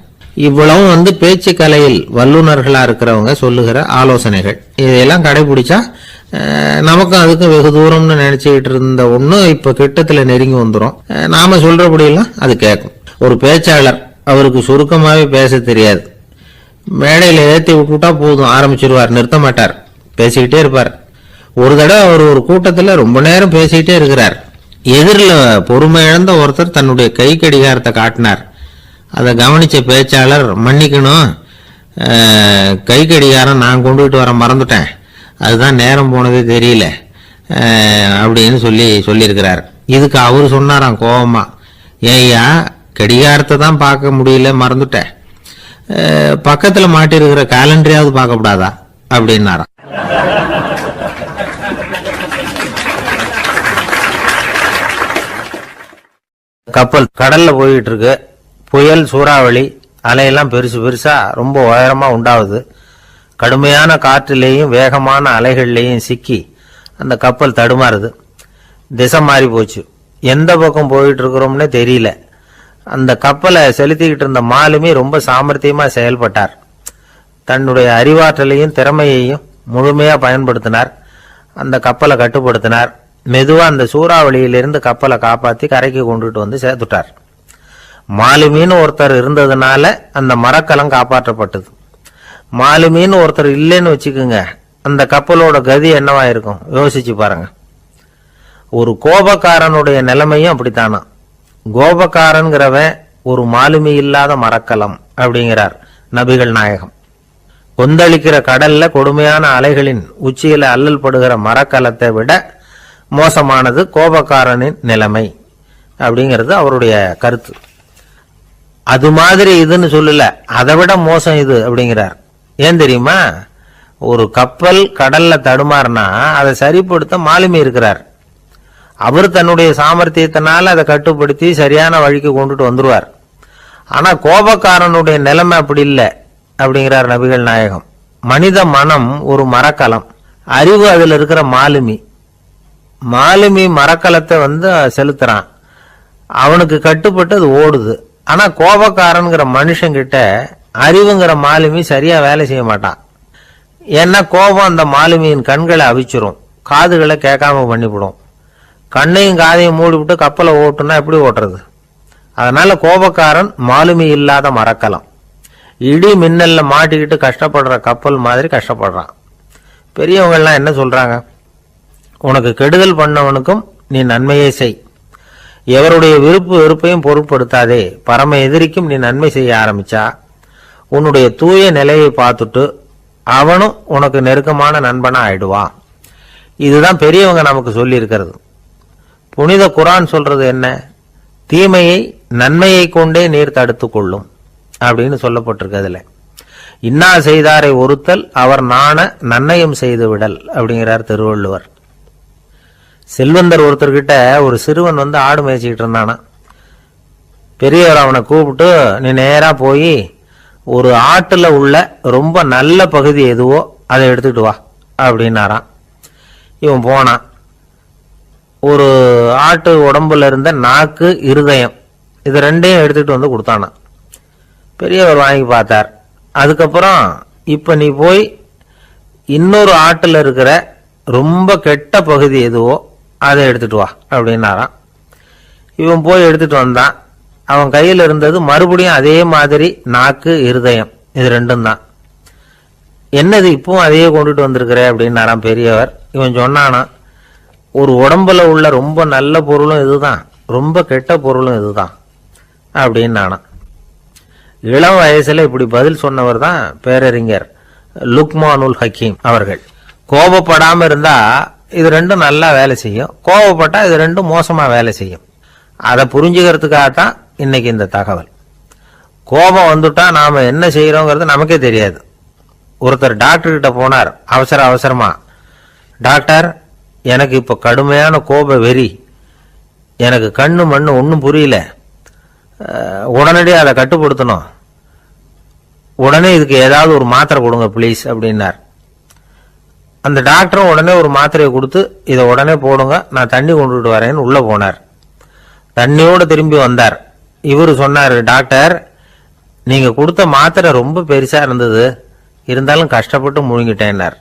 இவ்வளவும் பேச்சு கலையில் வல்லுநர்களாக இருக்கிறவங்க சொல்லுகிற ஆலோசனைகள். இதையெல்லாம் கடைபிடிச்சா நமக்கும் அதுக்கும் வெகு தூரம்னு நினைச்சுக்கிட்டு இருந்த ஒன்று இப்போ கிட்டத்தில் நெருங்கி வந்துடும். நாம சொல்றபடியெல்லாம் அது கேட்கும். ஒரு பேச்சாளர், அவருக்கு சுருக்கமாகவே பேச தெரியாது. மேடையில் ஏற்றி விட்டுட்டா போதும், ஆரம்பிச்சிருவார், நிறுத்த மாட்டார், பேசிக்கிட்டே இருப்பார். ஒரு தடவை அவர் ஒரு கூட்டத்தில் ரொம்ப நேரம் பேசிக்கிட்டே இருக்கிறார். எதிரில் பொறுமை இழந்த ஒருத்தர் தன்னுடைய கை கடிகாரத்தை காட்டினார். அதை கவனித்த பேச்சாளர், மன்னிக்கணும், கை கடிகாரம் நான் கொண்டுகிட்டு வர மறந்துட்டேன், அதுதான் நேரம் போனதே தெரியல அப்படின்னு சொல்லியிருக்கிறார். இதுக்கு அவர் சொன்னாராம் கோபமா, ஏய்யா கடிகாரத்தை தான் பார்க்க முடியல, மறந்துட்டேன், பக்கத்தில் மாட்டிருக்கிற காலண்டரையாவது பார்க்கப்படாதா அப்படின்னாராம். கப்பல் கடல்ல போயிட்டு இருக்கு. புயல், சூறாவளி, அலையெல்லாம் பெருசு பெருசா ரொம்ப உயரமா உண்டாகுது. கடுமையான காற்றிலேயும் வேகமான அலைகள்லேயும் சிக்கி அந்த கப்பல் தடுமாறுது. திசை மாறி போச்சு. எந்த பக்கம் போயிட்டு இருக்கிறோம்னே தெரியல. அந்த கப்பலை செலுத்திக்கிட்டு இருந்த மாலுமி ரொம்ப சாமர்த்தியமா செயல்பட்டார். தன்னுடைய அறிவாற்றலையும் திறமையையும் முழுமையா பயன்படுத்தினார். அந்த கப்பலை கட்டுப்படுத்தினார். மெதுவா அந்த சூறாவளியிலிருந்து கப்பலை காப்பாற்றி கரைக்கு கொண்டுட்டு சேர்த்துட்டார். மாலுமின்னு ஒருத்தர் இருந்ததுனால அந்த மரக்கலம் காப்பாற்றப்பட்டது. மாலுமின்னு ஒருத்தர் இல்லைன்னு வச்சுக்கோங்க, அந்த கப்பலோட கதி என்னவா இருக்கும் யோசிச்சு பாருங்க. ஒரு கோபக்காரனுடைய நிலைமையும் அப்படித்தானா. கோபக்காரன்கிறவன் ஒரு மாலுமி இல்லாத மரக்கலம் அப்படிங்கிறார் நபிகள் நாயகம். கொந்தளிக்கிற கடல்ல கொடுமையான அலைகளின் உச்சியில அல்லல் படுகிற மரக்கலத்தை விட மோசமானது கோபக்காரனின் நிலைமை அப்படிங்கிறது அவருடைய கருத்து. அது மாதிரி இதுன்னு சொல்லல, அதை விட மோசம் இது அப்படிங்கிறார். ஏன் தெரியுமா? ஒரு கப்பல் கடல்ல தடுமாறினா அதை சரிப்படுத்த மாலுமி இருக்கிறார். அவர் தன்னுடைய சாமர்த்தியத்தினால அதை கட்டுப்படுத்தி சரியான வழிக்கு கொண்டுட்டு வந்துருவார். ஆனா கோபக்காரனுடைய நிலைமை அப்படி இல்லை அப்படிங்கிறார் நபிகள் நாயகம். மனித மனம் ஒரு மரக்கலம், அறிவு அதுல இருக்கிற மாலுமி. மாலுமி மரக்கலத்தை செலுத்துறான், அவனுக்கு கட்டுப்பட்டு அது ஓடுது. ஆனா கோபக்காரன்கிற மனுஷங்கிட்ட அறிவுங்கிற மாலுமி சரியா வேலை செய்ய மாட்டான். ஏன்னா கோபம் அந்த மாலுமியின் கண்களை அவிச்சிரும், காதுகளை கேட்காம பண்ணிவிடும். கண்ணையும் காதையும் மூடிவிட்டு கப்பலை ஓட்டுனா எப்படி ஓட்டுறது? அதனால கோபக்காரன் மாலுமி இல்லாத மரக்கலம். இடி மின்னல்ல மாட்டிக்கிட்டு கஷ்டப்படுற கப்பல் மாதிரி கஷ்டப்படுறான். பெரியவங்கள்லாம் என்ன சொல்றாங்க? உனக்கு கெடுதல் பண்ணவனுக்கும் நீ நன்மையே செய், எவருடைய விருப்பு வெறுப்பையும் பொருட்படுத்தாதே. பரம எதிரிக்கும் நீ நன்மை செய்ய ஆரம்பிச்சா உன்னுடைய தூய நிலையை பார்த்துட்டு அவனும் உனக்கு நெருக்கமான நண்பனா ஆயிடுவான். இதுதான் பெரியவங்க நமக்கு சொல்லி இருக்கிறது. புனித குர்ஆன் சொல்றது என்ன? தீமையை நன்மையை கொண்டே நீர் தடுத்து கொள்ளும் அப்படின்னு சொல்லப்பட்டிருக்கிறதுல. இன்னா செய்தாரை ஒருத்தல் அவர் நாண நன்னயம் செய்து விடல் அப்படிங்கிறார் திருவள்ளுவர். செல்வந்தர் ஒருத்தர்கிட்ட ஒரு சிறுவன் வந்து ஆடு மேய்ச்சிக்கிட்டு இருந்தானா. பெரியவர் அவனை கூப்பிட்டு, நீ நேரா போய் ஒரு ஆட்டுல உள்ள ரொம்ப நல்ல பகுதி எதுவோ அதை எடுத்துக்கிட்டு வா அப்படின்னாராம். இவன் போனான். ஒரு ஆட்டு உடம்புல இருந்த நாக்கு, இருதயம், இது ரெண்டையும் எடுத்துட்டு வந்து கொடுத்தானா. பெரியவர் வாங்கி பார்த்தார். அதுக்கப்புறம் இப்ப நீ போய் இன்னொரு ஆட்டுல இருக்கிற ரொம்ப கெட்ட பகுதி எதுவோ அதை எடுத்துட்டு வா அப்படின்னாராம். இவன் போய் எடுத்துட்டு வந்தான். அவன் கையில் இருந்தது மறுபடியும் அதே மாதிரி நாக்கு, இருதயம், இது ரெண்டும் தான். என்னது இப்பவும் அதையே கொண்டுட்டு வந்திருக்கிற அப்படின்னாராம் பெரியவர். இவன் சொன்னானா, ஒரு உடம்புல உள்ள ரொம்ப நல்ல பொருளும் இதுதான், ரொம்ப கெட்ட பொருளும் இதுதான் அப்படின்னானா. இளம் வயசுல இப்படி பதில் சொன்னவர் தான் பேரறிஞர் லுக்மானுல் ஹக்கீம் அவர்கள். கோபப்படாம இருந்தா இது ரெண்டும் நல்லா வேலை செய்யும், கோபப்பட்டா இது ரெண்டும் மோசமா வேலை செய்யும். அதை புரிஞ்சுக்கிறதுக்காகத்தான் இன்னைக்கு இந்த தகவல். கோபம் வந்துட்டா நாம என்ன செய்யறோங்கிறது நமக்கே தெரியாது. ஒருத்தர் டாக்டர் கிட்ட போனார் அவசரமா. டாக்டர், எனக்கு இப்ப கடுமையான கோப வெறி, எனக்கு கண்ணு மண்ணு ஒன்றும் புரியல, உடனடியாக அதை கட்டுப்படுத்தணும், உடனே இதுக்கு ஏதாவது ஒரு மாத்திரை கொடுங்க ப்ளீஸ் அப்படின்னார். அந்த டாக்டரும் உடனே ஒரு மாத்திரையை கொடுத்து, இதை உடனே போடுங்க, நான் தண்ணி கொண்டுட்டு வரேன்னு உள்ள போனார். தண்ணியோடு திரும்பி வந்தார். இவரு சொன்னார், டாக்டர், நீங்க கொடுத்த மாத்திரை ரொம்ப பெருசா இருந்தது, இருந்தாலும் கஷ்டப்பட்டு முழுங்கிட்டேன்னார்.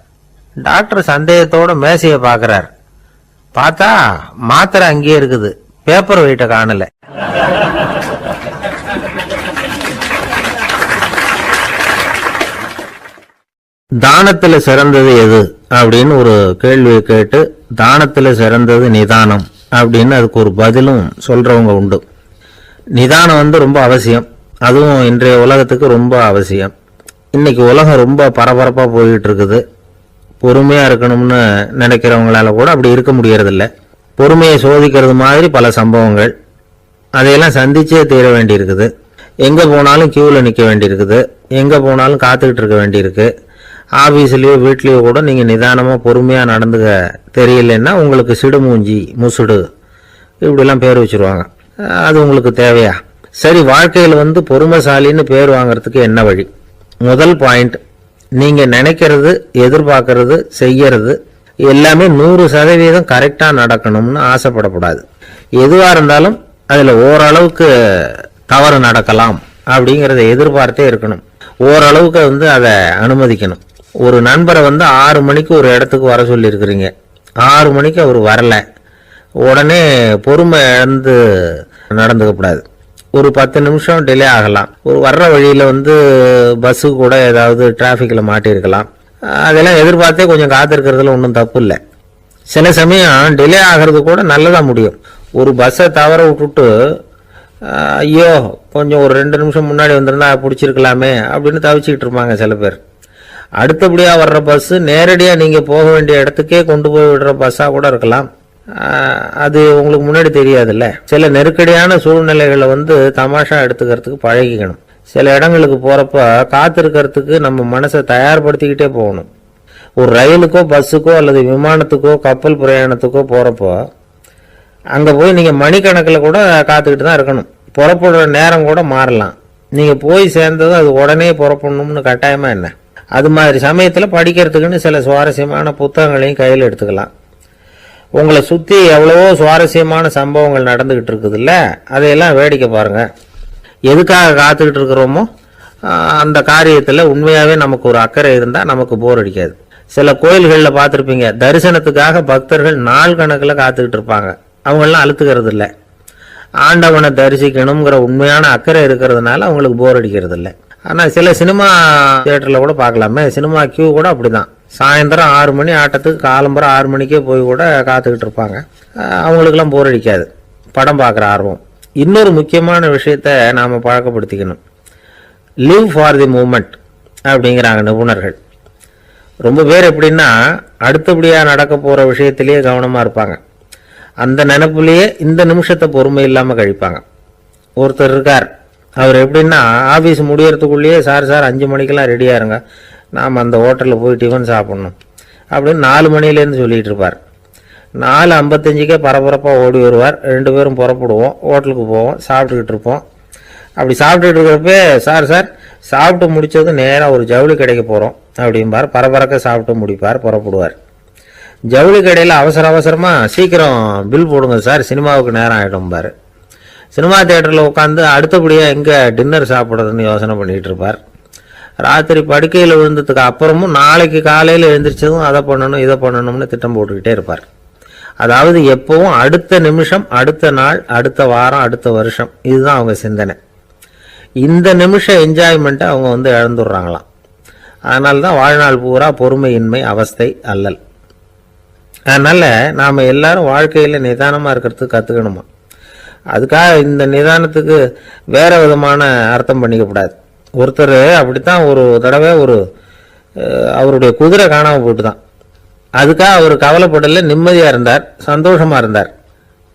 டாக்டர் சந்தேகத்தோட மேசையை பார்க்கிறார். பார்த்தா மாத்திரை அங்கேயே இருக்குது, பேப்பர் வெயிட்ட காணல. தானத்துல சிறந்தது எது அப்படின்னு ஒரு கேள்வியை கேட்டு, தானத்துல சிறந்தது நிதானம் அப்படின்னு அதுக்கு ஒரு பதிலும் சொல்றவங்க உண்டு. நிதானம் ரொம்ப அவசியம், அதுவும் இன்றைய உலகத்துக்கு ரொம்ப அவசியம். இன்னைக்கு உலகம் ரொம்ப பரபரப்பா போயிட்டு இருக்குது. பொறுமையா இருக்கணும்னு நினைக்கிறவங்களால கூட அப்படி இருக்க முடியறதில்ல. பொறுமையை சோதிக்கிறது மாதிரி பல சம்பவங்கள், அதையெல்லாம் சந்திச்சே தீர வேண்டி இருக்குது. எங்க போனாலும் கியூல நிக்க வேண்டி இருக்குது, எங்க போனாலும் காத்துக்கிட்டு இருக்க வேண்டி இருக்கு. ஆபீஸ்லயோ வீட்லயோ கூட நீங்க நிதானமா பொறுமையா நடந்துக்க தெரியலன்னா உங்களுக்கு சிடுமூஞ்சி, முசுடு இப்படிலாம் பேர் வச்சிருவாங்க. அது உங்களுக்கு தேவையா? சரி, வாழ்க்கையில பொறுமைசாலின்னு பேர் வாங்கறதுக்கு என்ன வழி? முதல் பாயிண்ட், நீங்க நினைக்கிறது, எதிர்பார்க்கறது, செய்யறது எல்லாமே 100% கரெக்டா நடக்கணும்னு ஆசைப்படக்கூடாது. எதுவா இருந்தாலும் அதுல ஓரளவுக்கு தவறு நடக்கலாம் அப்படிங்கறத எதிர்பார்த்தே இருக்கணும். ஓரளவுக்கு அதை அனுமதிக்கணும். ஒரு நண்பரை 6 மணிக்கு ஒரு இடத்துக்கு வர சொல்லி இருக்கிறீங்க, 6 மணிக்கு அவர் வரல, உடனே பொறுமை இழந்து நடந்துக்கப்படாது. ஒரு 10 நிமிஷம் டிலே ஆகலாம். ஒரு வர்ற வழியில பஸ்ஸு கூட ஏதாவது டிராஃபிக்ல மாட்டிருக்கலாம். அதெல்லாம் எதிர்பார்த்தே கொஞ்சம் காத்திருக்கிறதுல ஒன்றும் தப்பு இல்லை. சில சமயம் டிலே ஆகிறது கூட நல்லதா முடியும். ஒரு பஸ்ஸை தவற விட்டுட்டு, ஐயோ கொஞ்சம் ஒரு 2 நிமிஷம் முன்னாடி வந்திருந்தா பிடிச்சிருக்கலாமே அப்படின்னு தவிச்சுக்கிட்டு இருப்பாங்க சில பேர். அடுத்தபடியா வர்ற பஸ் நேரடியா நீங்க போக வேண்டிய இடத்துக்கே கொண்டு போய் விடுற பஸ்ஸா கூட இருக்கலாம். அது உங்களுக்கு முன்னாடி தெரியாதுல்ல. சில நெருக்கடியான சூழ்நிலைகளை தமாஷா எடுத்துக்கிறதுக்கு பழகிக்கணும். சில இடங்களுக்கு போறப்ப காத்திருக்கிறதுக்கு நம்ம மனசை தயார்படுத்திக்கிட்டே போகணும். ஒரு ரயிலுக்கோ பஸ்ஸுக்கோ அல்லது விமானத்துக்கோ கப்பல் பிரயாணத்துக்கோ போறப்போ அங்க போய் நீங்க மணிக்கணக்கில் கூட காத்துக்கிட்டு தான் இருக்கணும். புறப்படுற நேரம் கூட மாறலாம். நீங்க போய் சேர்ந்ததும் அது உடனே புறப்படணும்னு கட்டாயமா என்ன? அது மாதிரி சமயத்துல படிக்கிறதுக்குன்னு சில சுவாரஸ்யமான புத்தகங்களையும் கையில் எடுத்துக்கலாம். உங்களை சுத்தி எவ்வளவோ சுவாரஸ்யமான சம்பவங்கள் நடந்துகிட்டு இருக்குதுல்ல, அதையெல்லாம் வேடிக்கை பாருங்க. எதுக்காக காத்துக்கிட்டு இருக்கிறோமோ அந்த காரியத்துல உண்மையாவே நமக்கு ஒரு அக்கறை இருந்தா நமக்கு போர் அடிக்காது. சில கோயில்களில் பார்த்துருப்பீங்க, தரிசனத்துக்காக பக்தர்கள் நாள் கணக்கில் காத்துக்கிட்டு இருப்பாங்க. அவங்களெலாம் அழுத்துக்கிறது இல்லை. ஆண்டவனை தரிசிக்கணுங்கிற உண்மையான அக்கறை இருக்கிறதுனால அவங்களுக்கு போர் அடிக்கிறது இல்லை. ஆனால் சில சினிமா தியேட்டரில் கூட பார்க்கலாமே, சினிமா கியூ கூட அப்படி தான். சாயந்தரம் 6 மணி ஆட்டத்துக்கு காலம்பரம் 6 மணிக்கே போய் கூட காத்துக்கிட்டு இருப்பாங்க. அவங்களுக்கெல்லாம் போர் அடிக்காது, படம் பார்க்குற ஆர்வம். இன்னொரு முக்கியமான விஷயத்த நாம் பழக்கப்படுத்திக்கணும். லிவ் ஃபார் தி மூமெண்ட் அப்படிங்கிறாங்க நிபுணர்கள். ரொம்ப பேர் எப்படின்னா அடுத்தபடியாக நடக்க போகிற விஷயத்திலேயே கவனமாக இருப்பாங்க. அந்த நினைப்புலேயே இந்த நிமிஷத்தை பொறுமை இல்லாமல் கழிப்பாங்க. ஒருத்தர் இருக்கார், அவர் எப்படின்னா ஆஃபீஸ் முடியறதுக்குள்ளேயே சார் 5 மணிக்கெல்லாம் ரெடியாக இருங்க, நாம் அந்த ஹோட்டலில் போய் டிஃபன் சாப்பிட்ணும் அப்படின்னு 4 மணிலேருந்து சொல்லிகிட்டு இருப்பார். 4:55 பரபரப்பாக ஓடி வருவார். 2 பேரும் புறப்படுவோம், ஹோட்டலுக்கு போவோம், சாப்பிட்டுக்கிட்டு இருப்போம். அப்படி சாப்பிட்டுட்டு இருக்கிறப்ப சார் சாப்பிட்டு முடித்தது நேராக ஒரு ஜவுளி கடைக்கு போகிறோம் அப்படிம்பார். பரபரக்க சாப்பிட்டு முடிப்பார், புறப்படுவார். ஜவுளி கடையில் அவசரமாக சீக்கிரம் பில் போடுங்க சார், சினிமாவுக்கு நேரம் ஆகிடும்பார். சினிமா தியேட்டரில் உட்காந்து அடுத்தபடியாக எங்கே டின்னர் சாப்பிட்றதுன்னு யோசனை பண்ணிகிட்டு இருப்பார். ராத்திரி படுக்கையில் விழுந்ததுக்கு அப்புறமும் நாளைக்கு காலையில் எழுந்திரிச்சதும் அதை பண்ணணும் இதை பண்ணணும்னு திட்டம் போட்டுக்கிட்டே இருப்பார். அதாவது எப்பவும் அடுத்த நிமிஷம், அடுத்த நாள், அடுத்த வாரம், அடுத்த வருஷம், இதுதான் அவங்க சிந்தனை. இந்த நிமிஷ என்ஜாய்மெண்ட்டை அவங்க இழந்துடுறாங்களாம். அதனால தான் வாழ்நாள் பூரா பொறுமையின்மை, அவஸ்தை, அல்லல். அதனால் நாம் எல்லாரும் வாழ்க்கையில் நிதானமாக இருக்கிறதுக்கு கற்றுக்கணுமா. அதுக்காக இந்த நிதானத்துக்கு வேறு விதமான அர்த்தம் பண்ணிக்கக்கூடாது. ஒருத்தர் அப்படித்தான் ஒரு தடவை அவருடைய குதிரை காணாமல் போட்டு தான். அதுக்காக அவர் கவலைப்படலை, நிம்மதியாக இருந்தார், சந்தோஷமாக இருந்தார்.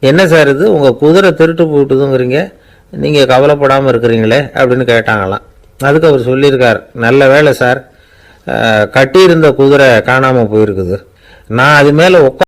என்ன சார் இது, உங்கள் குதிரை திருட்டு போயிட்டுதுங்கிறீங்க, நீங்கள் கவலைப்படாமல் இருக்கிறீங்களே அப்படின்னு கேட்டாங்களாம். அதுக்கு அவர் சொல்லியிருக்கார், நல்ல வேலை சார், கட்டியிருந்த குதிரை காணாமல் போயிருக்குது, நான் அது மேலே